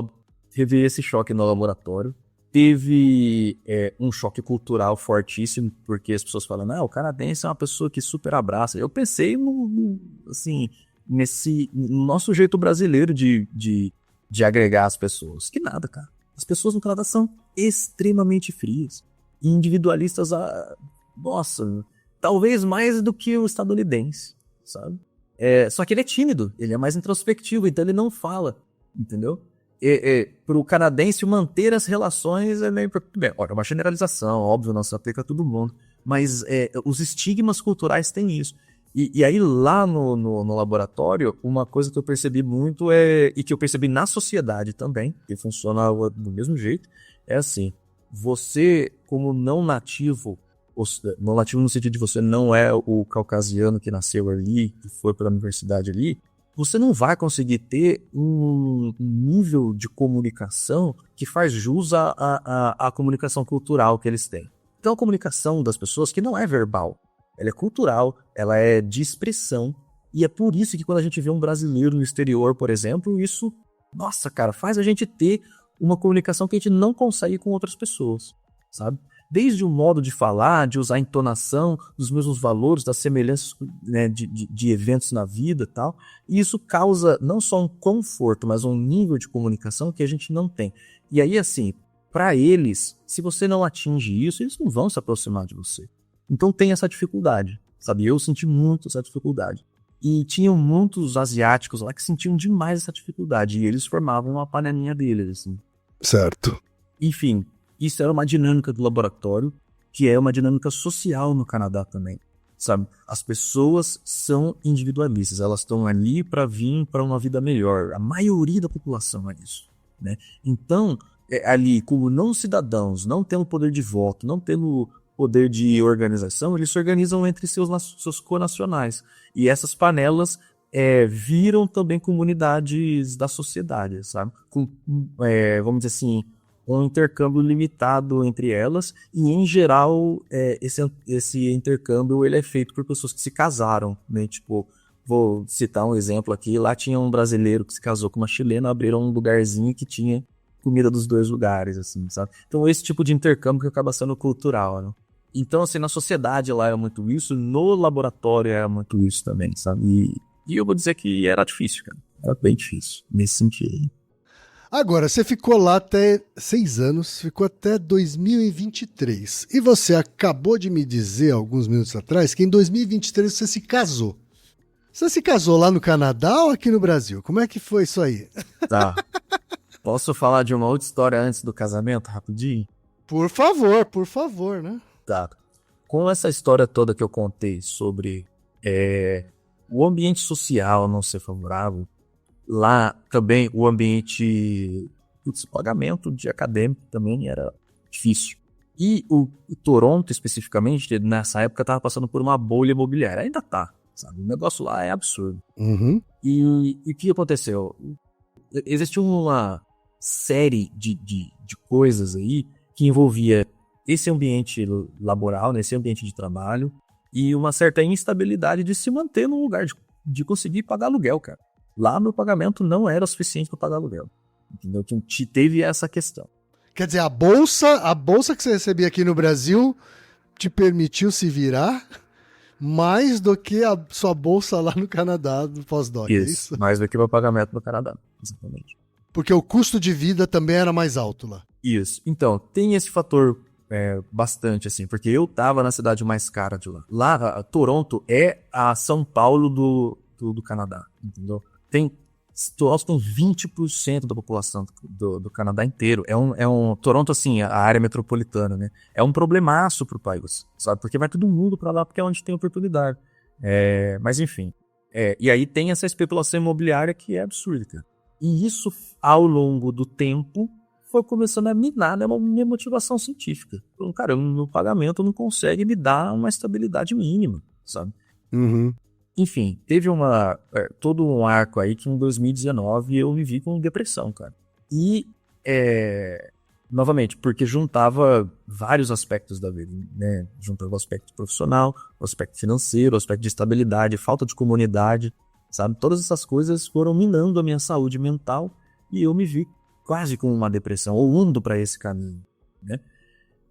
laboratório, teve um choque cultural fortíssimo, porque as pessoas falam, o canadense é uma pessoa que super abraça. Eu pensei, assim... no nosso jeito brasileiro de agregar as pessoas. Que nada, cara. As pessoas no Canadá são extremamente frias. Individualistas, nossa, talvez mais do que o estadunidense, sabe? Só que ele é tímido, ele é mais introspectivo, então ele não fala, entendeu? Para o canadense manter as relações é meio... Olha, é uma generalização, óbvio, não se aplica a todo mundo, mas os estigmas culturais têm isso. E aí lá no laboratório, uma coisa que eu percebi muito e que eu percebi na sociedade também, que funciona do mesmo jeito, é assim, você como não nativo no sentido de você não é o caucasiano que nasceu ali, que foi para a universidade ali, você não vai conseguir ter um nível de comunicação que faz jus à comunicação cultural que eles têm. Então a comunicação das pessoas que não é verbal, ela é cultural, ela é de expressão, e é por isso que quando a gente vê um brasileiro no exterior, por exemplo, isso, nossa, cara, faz a gente ter uma comunicação que a gente não consegue com outras pessoas, sabe? Desde o modo de falar, de usar a entonação, dos mesmos valores, das semelhanças, né, de eventos na vida e tal, e isso causa não só um conforto, mas um nível de comunicação que a gente não tem. E aí, assim, para eles, se você não atinge isso, eles não vão se aproximar de você. Então tem essa dificuldade, sabe? Eu senti muito essa dificuldade. E tinham muitos asiáticos lá que sentiam demais essa dificuldade. E eles formavam uma panelinha deles, assim. Certo. Enfim, isso era uma dinâmica do laboratório, que é uma dinâmica social no Canadá também, sabe? As pessoas são individualistas, elas estão ali para vir para uma vida melhor. A maioria da população é isso, né? Então, ali, como não cidadãos, não tendo poder de voto, não tendo poder de organização, eles se organizam entre seus conacionais. E essas panelas viram também comunidades da sociedade, sabe? Vamos dizer assim, um intercâmbio limitado entre elas, e em geral esse intercâmbio ele é feito por pessoas que se casaram, né? Tipo, vou citar um exemplo aqui, lá tinha um brasileiro que se casou com uma chilena, abriram um lugarzinho que tinha comida dos dois lugares, assim, sabe? Então esse tipo de intercâmbio que acaba sendo cultural, né? Então, assim, na sociedade lá era muito isso, no laboratório era muito isso também, sabe? E eu vou dizer que era difícil, cara. Era bem difícil, nesse sentido. Agora, você ficou lá até 6 anos, ficou até 2023. E você acabou de me dizer, alguns minutos atrás, que em 2023 você se casou. Você se casou lá no Canadá ou aqui no Brasil? Como é que foi isso aí? Tá. Posso falar de uma outra história antes do casamento, rapidinho? Por favor, né? Tá. Com essa história toda que eu contei sobre o ambiente social não ser favorável, lá também o ambiente de pagamento de acadêmico também era difícil. E o Toronto, especificamente, nessa época estava passando por uma bolha imobiliária. Ainda tá, sabe? O negócio lá é absurdo. Uhum. E o que aconteceu? Existiu uma série de coisas aí que envolvia esse ambiente laboral, né, esse ambiente de trabalho, e uma certa instabilidade de se manter num lugar, de conseguir pagar aluguel, cara. Lá meu pagamento não era o suficiente para pagar aluguel. Entendeu? Teve essa questão. Quer dizer, a bolsa que você recebia aqui no Brasil te permitiu se virar mais do que a sua bolsa lá no Canadá do pós-doc, é isso? Mais do que meu pagamento no Canadá, exatamente. Porque o custo de vida também era mais alto lá. Isso. Então, tem esse fator bastante, assim, porque eu tava na cidade mais cara de lá. Lá, Toronto é a São Paulo do Canadá, entendeu? Toronto tem 20% da população do Canadá inteiro. Toronto, assim, a área metropolitana, né? É um problemaço pro país, sabe? Porque vai todo mundo pra lá, porque é onde tem oportunidade. Mas, enfim. E aí tem essa especulação imobiliária que é absurda, cara. E isso, ao longo do tempo, foi começando a minar, né, minha motivação científica. Cara, o meu pagamento não consegue me dar uma estabilidade mínima, sabe? Uhum. Enfim, teve todo um arco aí que em 2019 eu vivi com depressão, cara. E, novamente, porque juntava vários aspectos da vida, né? Juntava o aspecto profissional, o aspecto financeiro, o aspecto de estabilidade, falta de comunidade, sabe? Todas essas coisas foram minando a minha saúde mental e eu me vi quase com uma depressão, ou indo para esse caminho, né?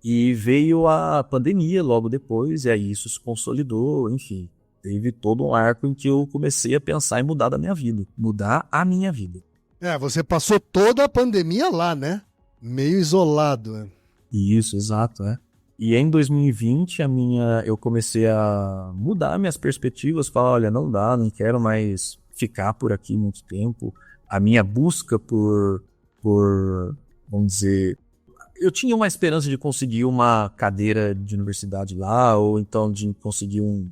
E veio a pandemia logo depois, e aí isso se consolidou, enfim. Teve todo um arco em que eu comecei a pensar em mudar a minha vida. Você passou toda a pandemia lá, né? Meio isolado, né? Isso, exato, né? E em 2020 eu comecei a mudar minhas perspectivas, falar, olha, não dá, não quero mais ficar por aqui muito tempo. A minha busca por vamos dizer, eu tinha uma esperança de conseguir uma cadeira de universidade lá, ou então de conseguir um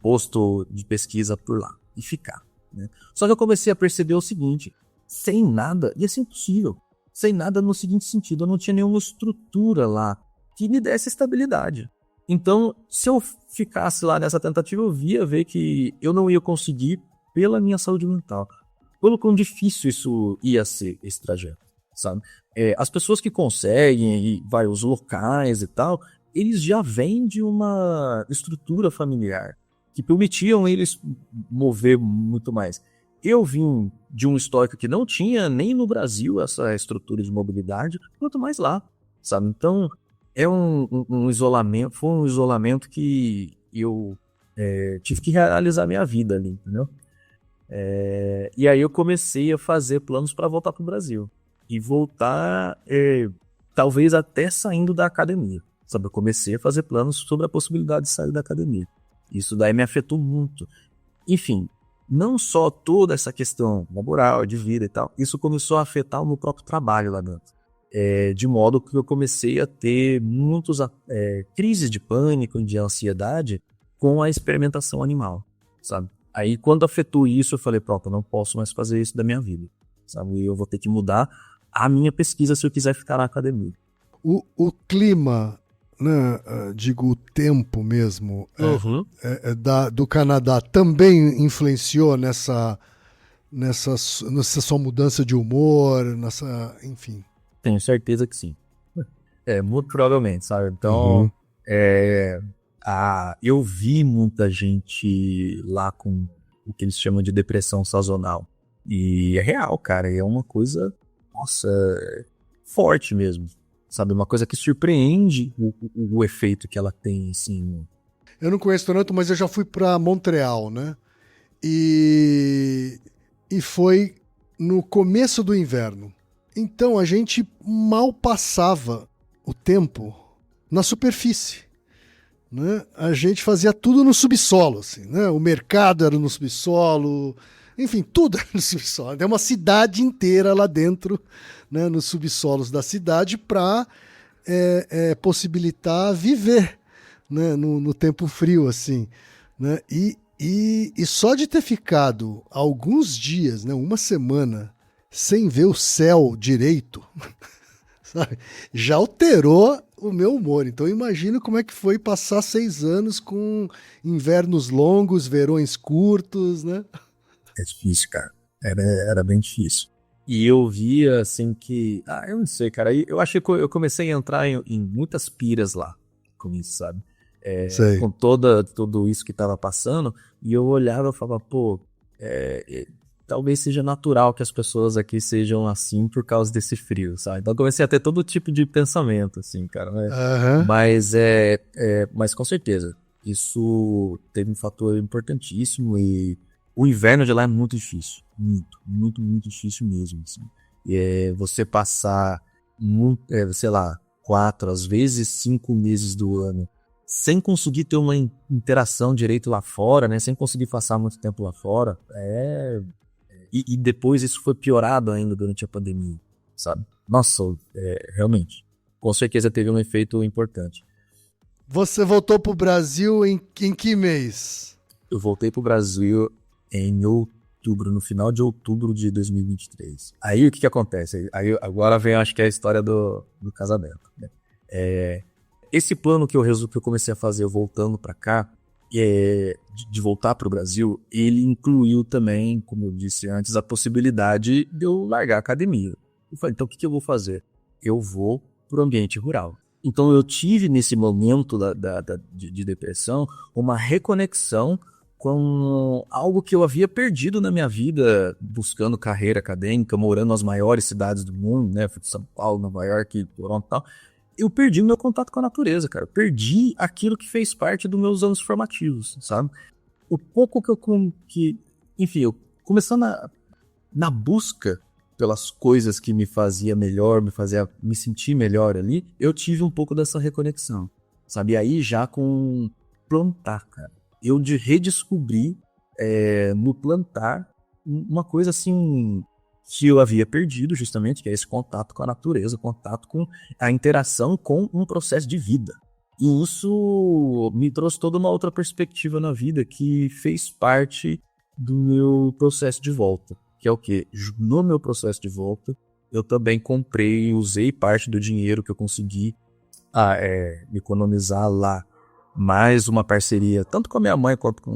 posto de pesquisa por lá e ficar, né? Só que eu comecei a perceber o seguinte: sem nada ia ser impossível. Sem nada no seguinte sentido, eu não tinha nenhuma estrutura lá que me desse estabilidade. Então, se eu ficasse lá nessa tentativa, eu ver que eu não ia conseguir pela minha saúde mental. Pelo quão difícil isso ia ser, esse trajeto, sabe? As pessoas que conseguem, os locais e tal, eles já vêm de uma estrutura familiar que permitiam eles mover muito mais. Eu vim de um histórico que não tinha nem no Brasil essa estrutura de mobilidade, quanto mais lá, sabe? Então, um isolamento, foi um isolamento que eu tive que realizar minha vida ali, entendeu? E aí eu comecei a fazer planos para voltar para o Brasil. E voltar, talvez até saindo da academia, sabe? Eu comecei a fazer planos sobre a possibilidade de sair da academia. Isso daí me afetou muito. Enfim, não só toda essa questão laboral, de vida e tal, isso começou a afetar o meu próprio trabalho lá dentro. De modo que eu comecei a ter muitas crises de pânico, de ansiedade com a experimentação animal, sabe? Aí quando afetou isso, eu falei, pronto, eu não posso mais fazer isso da minha vida, sabe? Eu vou ter que mudar a minha pesquisa se eu quiser ficar na academia. O clima, né, digo o tempo mesmo, do Canadá também influenciou nessa sua mudança de humor, enfim? Tenho certeza que sim. Muito provavelmente, sabe? Então, eu vi muita gente lá com o que eles chamam de depressão sazonal. E é real, cara. É uma coisa, nossa, forte mesmo. Sabe? Uma coisa que surpreende o efeito que ela tem, assim. Eu não conheço Toronto, mas eu já fui para Montreal, né? E foi no começo do inverno. Então a gente mal passava o tempo na superfície, né? A gente fazia tudo no subsolo, assim, né? O mercado era no subsolo, enfim, tudo era no subsolo. Tem uma cidade inteira lá dentro, né? Nos subsolos da cidade para possibilitar viver, né? No tempo frio, assim, né? E só de ter ficado alguns dias, né? Uma semana sem ver o céu direito, sabe? Já alterou o meu humor. Então eu imagino como é que foi passar 6 anos com invernos longos, verões curtos, né? É difícil, cara. Era bem difícil. E eu via, assim, que... eu não sei, cara. Eu acho que eu comecei a entrar em muitas piras lá com isso, sabe? Sei. Com tudo isso que tava passando. E eu olhava e falava, pô, talvez seja natural que as pessoas aqui sejam assim por causa desse frio, sabe? Então eu comecei a ter todo tipo de pensamento, assim, cara. Né? Aham. Mas com certeza, isso teve um fator importantíssimo e o inverno de lá é muito difícil. Muito, muito, muito difícil mesmo, assim. Você passar, sei lá, 4, às vezes 5 meses do ano sem conseguir ter uma interação direito lá fora, né? Sem conseguir passar muito tempo lá fora, E depois isso foi piorado ainda durante a pandemia, sabe? Nossa, realmente, com certeza teve um efeito importante. Você voltou pro Brasil em que mês? Eu voltei pro Brasil em outubro, no final de outubro de 2023. Aí o que acontece? Aí agora vem, acho que é a história do casamento, né? Esse plano que eu comecei a fazer voltando pra cá, de voltar pro Brasil, ele incluiu também, como eu disse antes, a possibilidade de eu largar a academia. Eu falei, então o que eu vou fazer? Eu vou pro ambiente rural. Então eu tive nesse momento de depressão uma reconexão com algo que eu havia perdido na minha vida, buscando carreira acadêmica, morando nas maiores cidades do mundo, né? Fui de São Paulo, Nova York, Toronto e tal. Eu perdi o meu contato com a natureza, cara. Perdi aquilo que fez parte dos meus anos formativos, sabe? O pouco enfim, eu começando na busca pelas coisas que me fazia melhor, me fazia me sentir melhor ali, eu tive um pouco dessa reconexão, sabe? E aí já com plantar, cara. Eu redescobri no plantar uma coisa assim que eu havia perdido justamente, que é esse contato com a natureza, contato com a interação com um processo de vida. E isso me trouxe toda uma outra perspectiva na vida que fez parte do meu processo de volta. Que é o quê? No meu processo de volta, eu também comprei e usei parte do dinheiro que eu consegui me economizar lá. Mais uma parceria, tanto com a minha mãe quanto com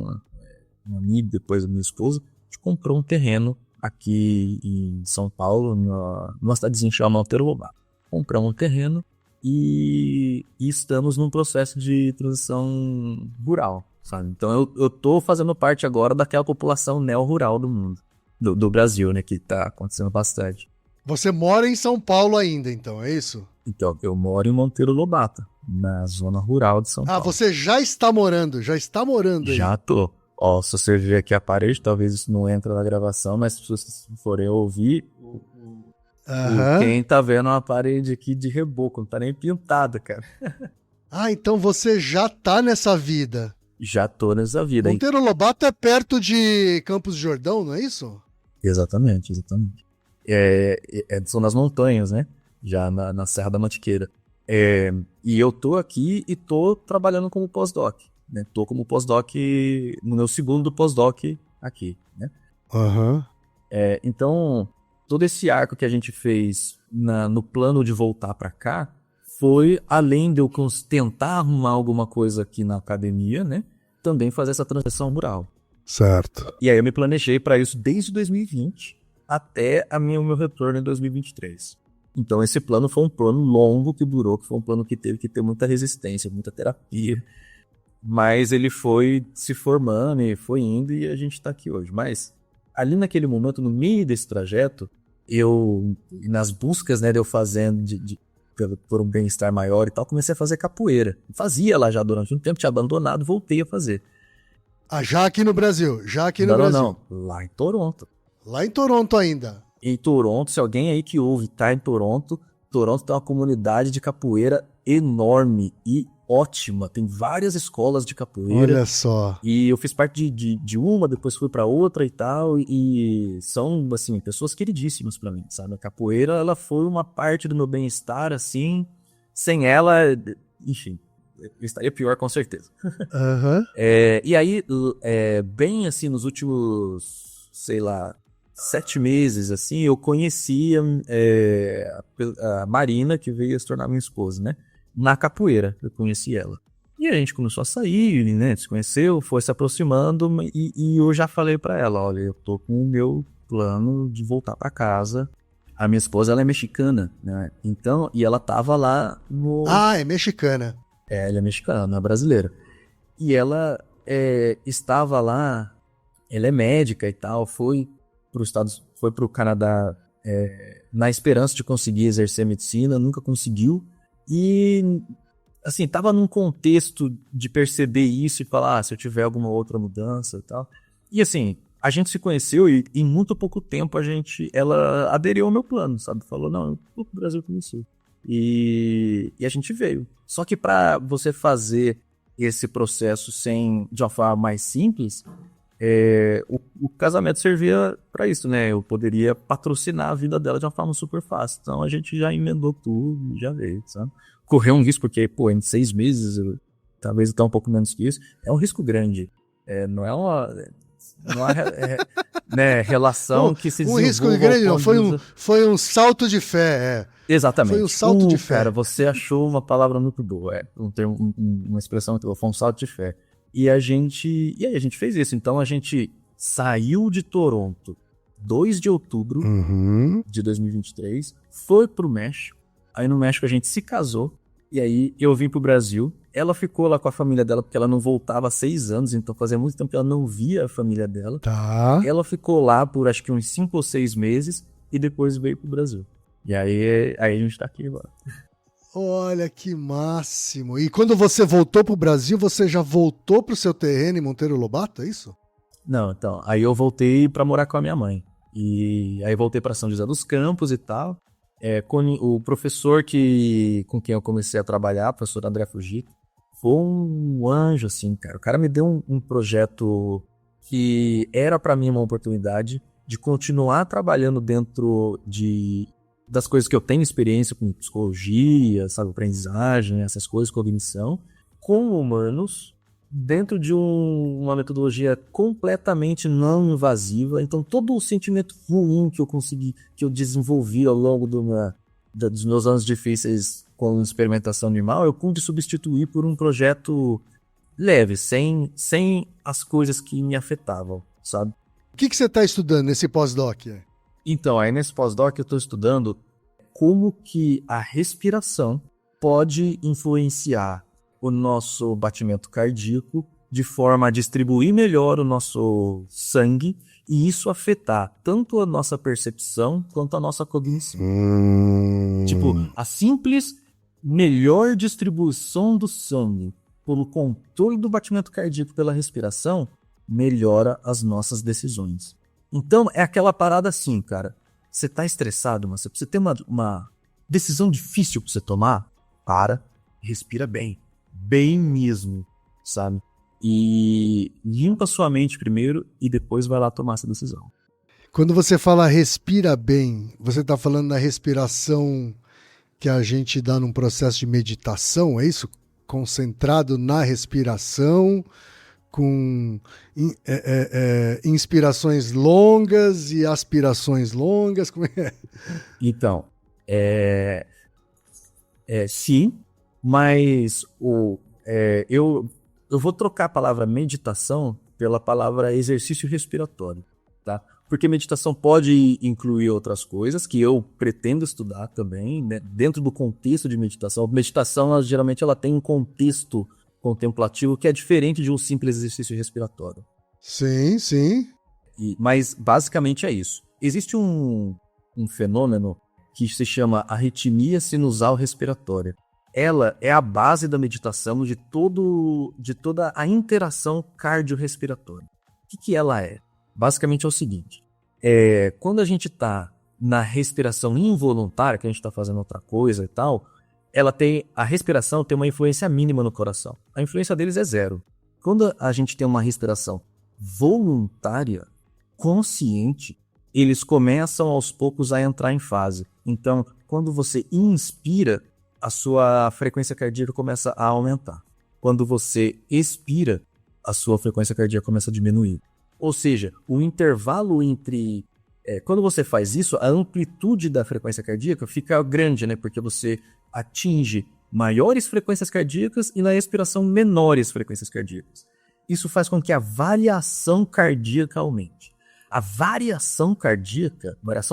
uma amiga, depois a minha esposa, a gente comprou um terreno aqui em São Paulo, numa cidadezinha chamada Monteiro Lobato. Compramos um terreno e estamos num processo de transição rural, sabe? Então eu tô fazendo parte agora daquela população neo-rural do mundo, do Brasil, né, que tá acontecendo bastante. Você mora em São Paulo ainda, então, é isso? Então, eu moro em Monteiro Lobato, na zona rural de São Paulo. Você já está morando aí? Já tô. Ó, se você ver aqui a parede, talvez isso não entre na gravação, mas se vocês forem ouvir, quem tá vendo uma parede aqui de reboco, não tá nem pintada, cara. Então você já tá nessa vida. Já tô nessa vida. Monteiro Lobato é perto de Campos do Jordão, não é isso? Exatamente. São nas montanhas, né? Já na Serra da Mantiqueira. E eu tô aqui e tô trabalhando como pós-doc. Né? Tô como pós-doc no meu segundo pós-doc aqui, né? Então, todo esse arco que a gente fez no plano de voltar pra cá foi, além de eu tentar arrumar alguma coisa aqui na academia, né? Também fazer essa transição rural. Certo. E aí eu me planejei para isso desde 2020 até o meu retorno em 2023. Então esse plano foi um plano longo que durou, que foi um plano que teve que ter muita resistência, muita terapia. Mas ele foi se formando e foi indo e a gente tá aqui hoje. Mas ali naquele momento, no meio desse trajeto, nas buscas, né, de eu fazendo por um bem-estar maior e tal, comecei a fazer capoeira. Fazia lá já durante um tempo, tinha abandonado, voltei a fazer. Já aqui no Brasil? Não, lá em Toronto. Lá em Toronto ainda? Em Toronto, se alguém aí que ouve tá em Toronto tem uma comunidade de capoeira enorme e ótima. Tem várias escolas de capoeira. Olha só. E eu fiz parte de uma, depois fui pra outra e tal. E são, assim, pessoas queridíssimas pra mim, sabe? A capoeira, ela foi uma parte do meu bem-estar, assim. Sem ela, enfim, eu estaria pior com certeza. E aí, bem assim, nos últimos, sei lá, 7 meses, assim, eu conheci a Marina, que veio se tornar minha esposa, né? Na capoeira, eu conheci ela. E a gente começou a sair, né? Se conheceu, foi se aproximando e eu já falei pra ela, olha, eu tô com o meu plano de voltar pra casa A minha esposa, ela é mexicana, né? Então, e ela tava lá no... Ah, é mexicana. Ela é mexicana, não é brasileira. E ela estava lá, ela é médica e tal, foi pro Canadá na esperança de conseguir exercer medicina, nunca conseguiu. E, assim, tava num contexto de perceber isso e falar, se eu tiver alguma outra mudança e tal. E, assim, a gente se conheceu e em muito pouco tempo ela aderiu ao meu plano, sabe? Falou, não, eu vou pro Brasil com você. E a gente veio. Só que para você fazer esse processo de uma forma mais simples, o casamento servia para isso, né? Eu poderia patrocinar a vida dela de uma forma super fácil. Então a gente já emendou tudo, já veio, sabe? Correu um risco, porque, pô, em 6 meses, talvez até um pouco menos que isso, é um risco grande. Não é uma né, relação que se desenvolva... Um risco grande não, foi um salto de fé, Exatamente. Foi um salto de fé. Cara, você achou uma palavra muito boa, uma expressão muito boa, foi um salto de fé. E aí a gente fez isso. Então a gente saiu de Toronto 2 de outubro de 2023, foi pro México. Aí no México a gente se casou. E aí eu vim pro Brasil. Ela ficou lá com a família dela, porque ela não voltava há 6 anos, então fazia muito tempo que ela não via a família dela. Tá. Ela ficou lá por acho que uns 5 ou 6 meses e depois veio pro Brasil. E aí a gente tá aqui agora. Olha que máximo. E quando você voltou pro Brasil, você já voltou pro seu terreno em Monteiro Lobato, é isso? Não, então, aí eu voltei pra morar com a minha mãe. E aí voltei pra São José dos Campos e tal. Com o professor com quem eu comecei a trabalhar, o professor André Fujita, foi um anjo, assim, cara. O cara me deu um projeto que era pra mim uma oportunidade de continuar trabalhando dentro das coisas que eu tenho experiência com psicologia, sabe, aprendizagem, essas coisas, cognição, com humanos, dentro de uma metodologia completamente não invasiva. Então todo o sentimento ruim que eu desenvolvi ao longo dos meus anos difíceis com experimentação animal, eu pude substituir por um projeto leve, sem as coisas que me afetavam, sabe? O que você está estudando nesse pós-doc? Então, aí nesse pós-doc eu estou estudando como que a respiração pode influenciar o nosso batimento cardíaco de forma a distribuir melhor o nosso sangue e isso afetar tanto a nossa percepção quanto a nossa cognição. Tipo, a simples melhor distribuição do sangue pelo controle do batimento cardíaco pela respiração melhora as nossas decisões. Então, é aquela parada assim, cara. Você tá estressado, mas você precisa ter uma decisão difícil pra você tomar, respira bem. Bem mesmo, sabe? E limpa sua mente primeiro e depois vai lá tomar essa decisão. Quando você fala respira bem, você tá falando da respiração que a gente dá num processo de meditação, é isso? Concentrado na respiração, com inspirações longas e aspirações longas, como é? Então, sim, mas eu vou trocar a palavra meditação pela palavra exercício respiratório, tá? Porque meditação pode incluir outras coisas que eu pretendo estudar também, né? Dentro do contexto de meditação. Meditação, geralmente, ela tem um contexto contemplativo que é diferente de um simples exercício respiratório. Sim, sim. Mas, basicamente, é isso. Existe um fenômeno que se chama arritmia sinusal respiratória. Ela é a base da meditação de toda a interação cardiorrespiratória. O que ela é? Basicamente é o seguinte, quando a gente está na respiração involuntária, que a gente está fazendo outra coisa e tal, a respiração tem uma influência mínima no coração. A influência deles é 0. Quando a gente tem uma respiração voluntária, consciente, eles começam aos poucos a entrar em fase. Então, quando você inspira, a sua frequência cardíaca começa a aumentar. Quando você expira, a sua frequência cardíaca começa a diminuir. Ou seja, o intervalo entre... quando você faz isso, a amplitude da frequência cardíaca fica grande, né? Porque você atinge maiores frequências cardíacas e na expiração menores frequências cardíacas. Isso faz com que a variação cardíaca aumente. A variação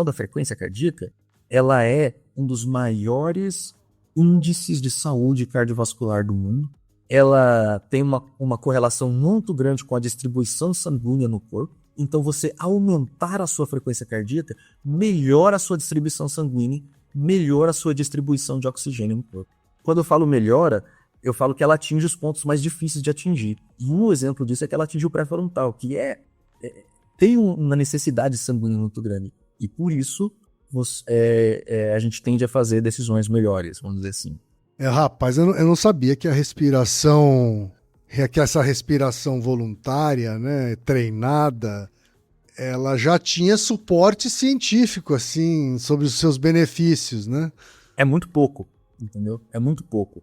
da frequência cardíaca, ela é um dos maiores índices de saúde cardiovascular do mundo. Ela tem uma correlação muito grande com a distribuição sanguínea no corpo. Então, você aumentar a sua frequência cardíaca melhora a sua distribuição sanguínea, melhora a sua distribuição de oxigênio no corpo. Quando eu falo melhora, eu falo que ela atinge os pontos mais difíceis de atingir. E um exemplo disso é que ela atinge o pré-frontal, que tem uma necessidade sanguínea muito grande. E por isso a gente tende a fazer decisões melhores, vamos dizer assim. Rapaz, eu não sabia que essa respiração voluntária, né, treinada, ela já tinha suporte científico, assim, sobre os seus benefícios, né? É muito pouco, entendeu? É muito pouco.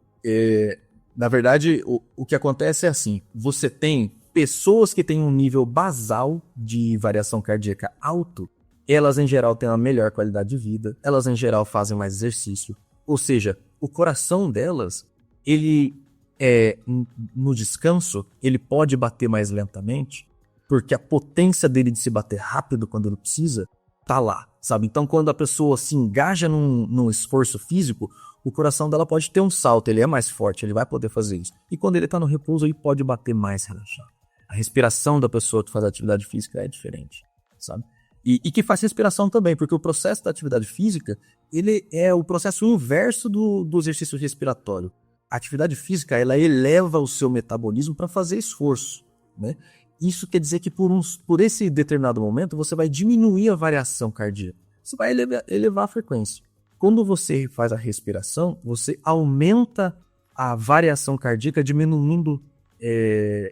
Na verdade, o que acontece é assim, você tem pessoas que têm um nível basal de variação cardíaca alto, elas em geral têm uma melhor qualidade de vida, elas em geral fazem mais exercício, ou seja, o coração delas, ele no descanso, ele pode bater mais lentamente, porque a potência dele de se bater rápido quando ele precisa, tá lá, sabe? Então, quando a pessoa se engaja num esforço físico, o coração dela pode ter um salto, ele é mais forte, ele vai poder fazer isso. E quando ele tá no repouso, ele pode bater mais relaxado. A respiração da pessoa que faz atividade física é diferente, sabe? E que faz respiração também, porque o processo da atividade física, ele é o processo inverso do exercício respiratório. A atividade física, ela eleva o seu metabolismo para fazer esforço, né? Isso quer dizer que por esse determinado momento, você vai diminuir a variação cardíaca. Você vai elevar a frequência. Quando você faz a respiração, você aumenta a variação cardíaca diminuindo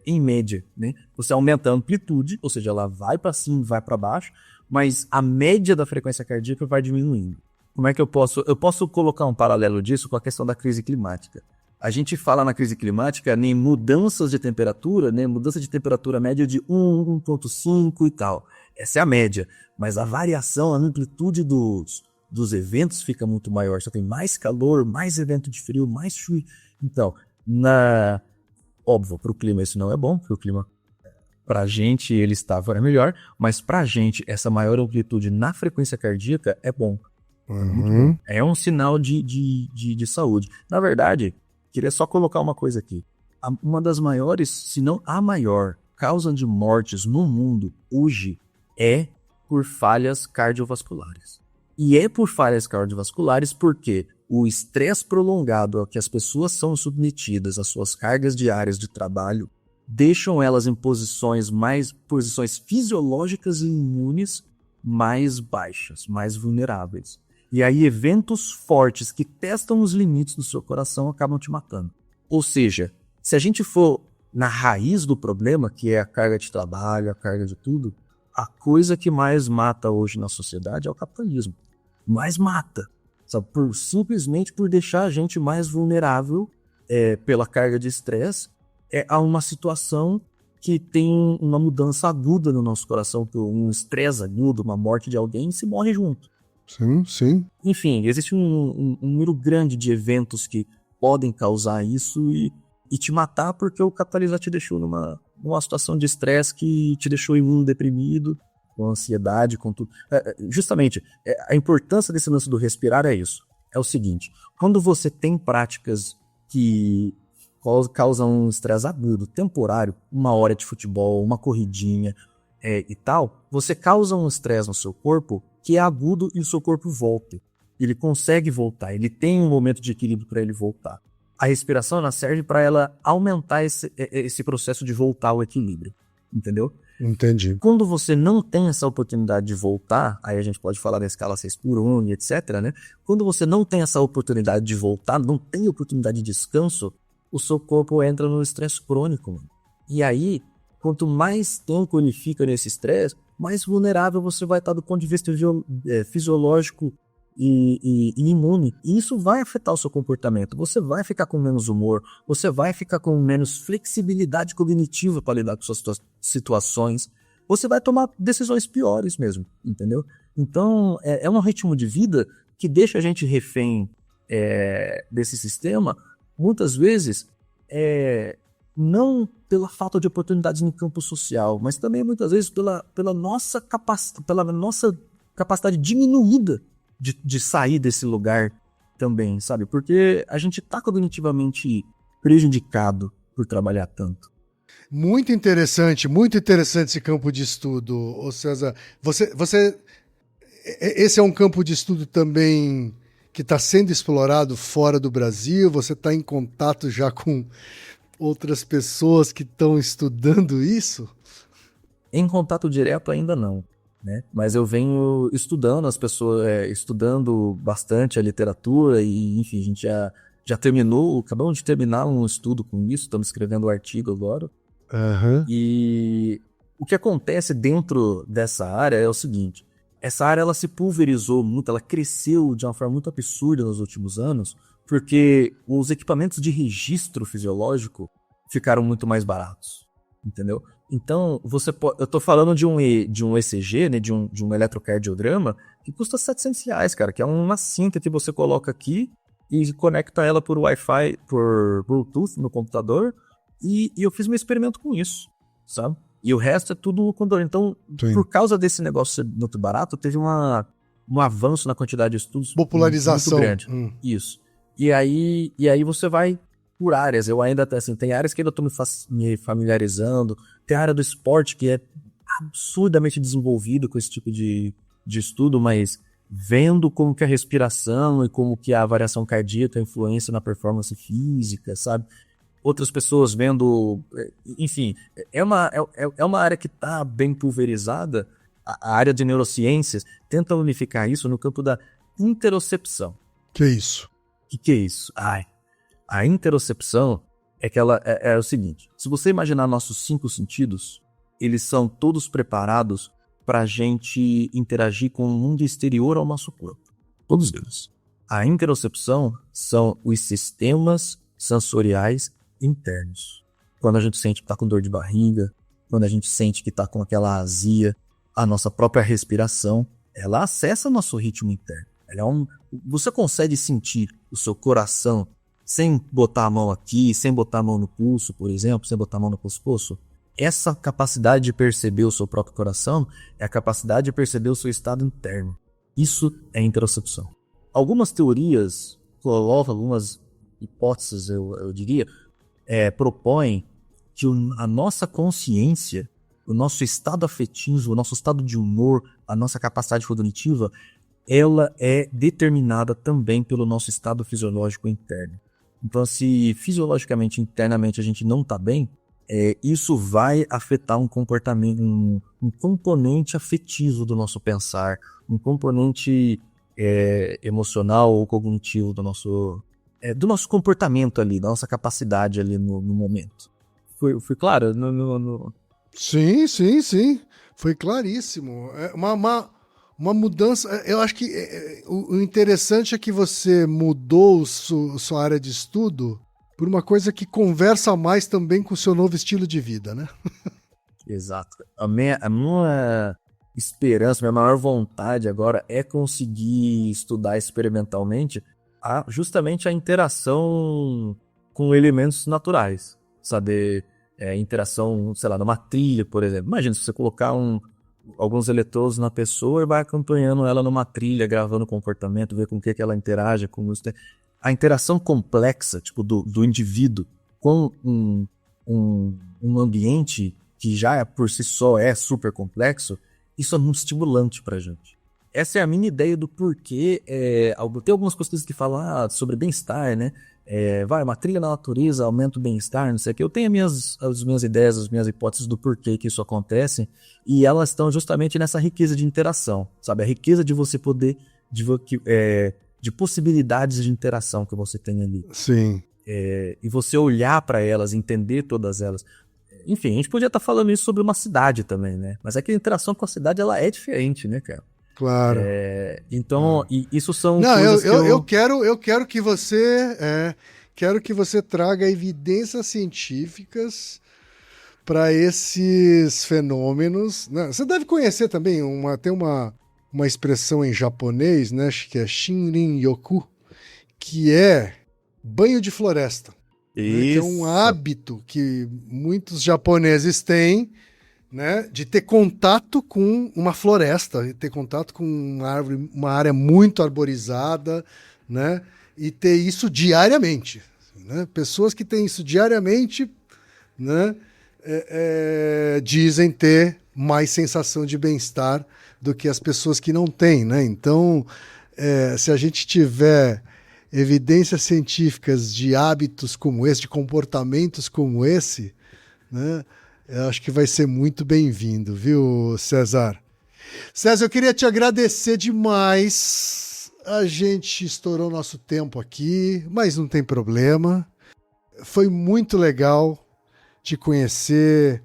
em média, né? Você aumenta a amplitude, ou seja, ela vai para cima, vai para baixo, mas a média da frequência cardíaca vai diminuindo. Como é que eu posso colocar um paralelo disso com a questão da crise climática? A gente fala na crise climática em mudanças de temperatura, né? Mudança de temperatura média de 1,5 e tal. Essa é a média, mas a variação, a amplitude dos eventos fica muito maior. Você tem mais calor, mais evento de frio, mais chuva. Então, óbvio, para o clima isso não é bom, porque o clima, para a gente, ele estava melhor, mas para a gente, essa maior amplitude na frequência cardíaca é bom. Uhum. É um sinal de saúde. Na verdade, queria só colocar uma coisa aqui. Uma das maiores, se não a maior, causa de mortes no mundo hoje é por falhas cardiovasculares. E é por falhas cardiovasculares porque o estresse prolongado ao que as pessoas são submetidas às suas cargas diárias de trabalho deixam elas em posições fisiológicas e imunes mais baixas, mais vulneráveis. E aí eventos fortes que testam os limites do seu coração acabam te matando. Ou seja, se a gente for na raiz do problema, que é a carga de trabalho, a carga de tudo, a coisa que mais mata hoje na sociedade é o capitalismo. Mais mata. Sabe? Simplesmente por deixar a gente mais vulnerável pela carga de estresse a uma situação que tem uma mudança aguda no nosso coração, um estresse agudo, uma morte de alguém, e se morre junto. Sim, sim. Enfim, existe um número grande de eventos que podem causar isso e te matar porque o capitalismo te deixou numa situação de estresse que te deixou imunodeprimido, com ansiedade, com tudo. Justamente, a importância desse lance do respirar é isso. É o seguinte, quando você tem práticas que causam um estresse agudo, temporário, uma hora de futebol, uma corridinha e tal, você causa um estresse no seu corpo que é agudo e o seu corpo volta. Ele consegue voltar, ele tem um momento de equilíbrio para ele voltar. A respiração ela serve para ela aumentar esse processo de voltar ao equilíbrio, entendeu? Entendi. Quando você não tem essa oportunidade de voltar, aí a gente pode falar da escala 6x1 e etc, né? Quando você não tem essa oportunidade de voltar, não tem oportunidade de descanso, o seu corpo entra no estresse crônico, mano. E aí, quanto mais tempo ele fica nesse estresse, mais vulnerável você vai estar do ponto de vista fisiológico e imune. E isso vai afetar o seu comportamento. Você vai ficar com menos humor, você vai ficar com menos flexibilidade cognitiva para lidar com suas situações. Você vai tomar decisões piores mesmo, entendeu? Então, é um ritmo de vida que deixa a gente refém desse sistema, muitas vezes, não pela falta de oportunidades no campo social, mas também muitas vezes pela nossa capacidade diminuída de sair desse lugar também, sabe? Porque a gente tá cognitivamente prejudicado por trabalhar tanto. Muito interessante esse campo de estudo. Ô César, esse é um campo de estudo também que está sendo explorado fora do Brasil? Você está em contato já com outras pessoas que estão estudando isso? Em contato direto ainda não, né? Mas eu venho estudando as pessoas, estudando bastante a literatura e, enfim, a gente já acabamos de terminar um estudo com isso, estamos escrevendo um artigo agora. Uhum. E o que acontece dentro dessa área é o seguinte, essa área ela se pulverizou muito, ela cresceu de uma forma muito absurda nos últimos anos, porque os equipamentos de registro fisiológico ficaram muito mais baratos, entendeu? Então, eu tô falando de um ECG, né, de um eletrocardiograma, que custa R$700, cara, que é uma cinta que você coloca aqui e conecta ela por Wi-Fi, por Bluetooth no computador, e eu fiz um experimento com isso, sabe? E o resto é tudo com dor. Então, Sim. por causa desse negócio ser muito barato, teve um avanço na quantidade de estudos Popularização. muito grande. Isso. E aí você vai por áreas. Eu ainda, assim, tem áreas que ainda estou me familiarizando. Tem a área do esporte que é absurdamente desenvolvido com esse tipo de estudo, mas vendo como que a respiração e como que a variação cardíaca influencia na performance física, sabe? Outras pessoas vendo, enfim, é uma área que está bem pulverizada. A área de neurociências tenta unificar isso no campo da interocepção. Que isso? Que é isso? A interocepção é que ela é o seguinte, se você imaginar nossos 5 sentidos, eles são todos preparados para a gente interagir com o mundo exterior ao nosso corpo. Todos eles. A interocepção são os sistemas sensoriais internos. Quando a gente sente que está com dor de barriga, quando a gente sente que está com aquela azia, a nossa própria respiração, ela acessa nosso ritmo interno. Você consegue sentir o seu coração sem botar a mão aqui, sem botar a mão no pulso, por exemplo, sem botar a mão no pescoço? Essa capacidade de perceber o seu próprio coração é a capacidade de perceber o seu estado interno. Isso é interocepção. Algumas teorias colocam, algumas hipóteses, eu diria, propõem que a nossa consciência, o nosso estado afetivo, o nosso estado de humor, a nossa capacidade cognitiva, ela é determinada também pelo nosso estado fisiológico interno. Então, se fisiologicamente, internamente a gente não está bem, isso vai afetar um comportamento, um componente afetivo do nosso pensar, um componente emocional ou cognitivo do nosso comportamento ali, da nossa capacidade ali no momento. Foi claro? Sim. Foi claríssimo. É uma mudança. Eu acho que o interessante é que você mudou sua área de estudo por uma coisa que conversa mais também com o seu novo estilo de vida, né? Exato. A minha esperança, minha maior vontade agora é conseguir estudar experimentalmente justamente a interação com elementos naturais, sabe? Interação, sei lá, numa trilha, por exemplo. Imagina se você colocar alguns eletrodos na pessoa e vai acompanhando ela numa trilha, gravando o comportamento, ver com o que ela interage, com isso. A interação complexa, tipo, do indivíduo com um ambiente que já por si só é super complexo, isso é muito estimulante pra gente. Essa é a minha ideia do porquê. Tem algumas coisas que falam sobre bem-estar, né? Uma trilha na natureza aumenta o bem-estar, não sei o que. Eu tenho as minhas ideias, as minhas hipóteses do porquê que isso acontece, e elas estão justamente nessa riqueza de interação, sabe? A riqueza de você poder, de possibilidades de interação que você tem ali. Sim. E você olhar para elas, entender todas elas. Enfim, a gente podia estar falando isso sobre uma cidade também, né? Mas é que a interação com a cidade, ela é diferente, né, cara? Claro. Então, e isso são coisas que eu quero que você traga evidências científicas para esses fenômenos. Você deve conhecer também, tem uma expressão em japonês, né, que é Shinrin-yoku, que é banho de floresta. Né, que é um hábito que muitos japoneses têm né, de ter contato com uma floresta, ter contato com uma árvore, uma área muito arborizada, né, e ter isso diariamente. Né? Pessoas que têm isso diariamente, né, dizem ter mais sensação de bem-estar do que as pessoas que não têm. Né? Então, se a gente tiver evidências científicas de hábitos como esse, de comportamentos como esse, né, eu acho que vai ser muito bem-vindo, viu, César? César, eu queria te agradecer demais. A gente estourou nosso tempo aqui, mas não tem problema. Foi muito legal te conhecer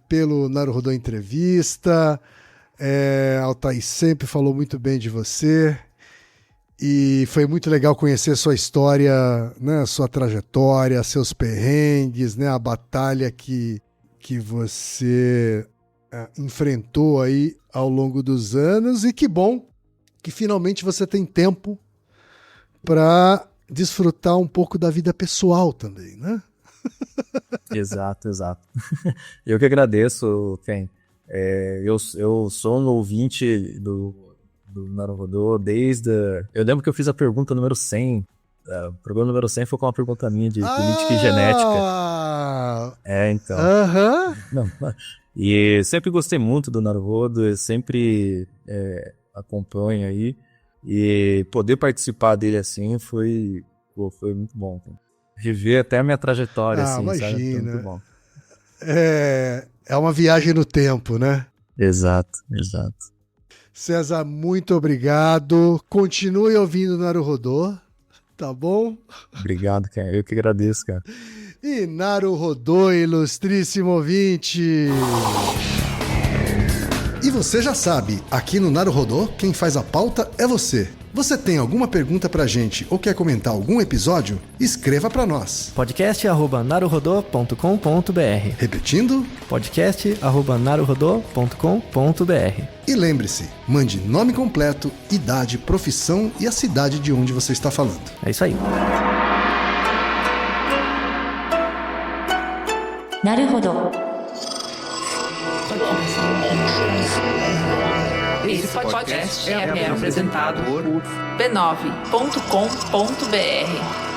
pelo Naruhodô Entrevista. Altair sempre falou muito bem de você. E foi muito legal conhecer sua história, né, sua trajetória, seus perrengues, né, a batalha que você enfrentou aí ao longo dos anos. E que bom que finalmente você tem tempo para desfrutar um pouco da vida pessoal também, né? Exato. Eu que agradeço, Ken. Eu sou um ouvinte do Naruhodô desde... Eu lembro que eu fiz a pergunta número 100. O programa número 100 foi com uma pergunta minha de política e genética. Então. Não, e sempre gostei muito do Naruhodô, eu sempre acompanho aí. E poder participar dele assim foi muito bom. Rever até a minha trajetória, assim, imagina. Sabe? Foi muito bom. É uma viagem no tempo, né? Exato. César, muito obrigado. Continue ouvindo o Naruhodô, tá bom? Obrigado, cara. Eu que agradeço, cara. E Naruhodô, ilustríssimo ouvinte. E você já sabe, aqui no Naruhodô, quem faz a pauta é você. Você tem alguma pergunta pra gente ou quer comentar algum episódio? Escreva pra nós. podcast@naruhodô.com.br. Repetindo? podcast@naruhodô.com.br. E lembre-se, mande nome completo, idade, profissão e a cidade de onde você está falando. É isso aí. Naruhodô. Esse podcast é apresentado por b9.com.br.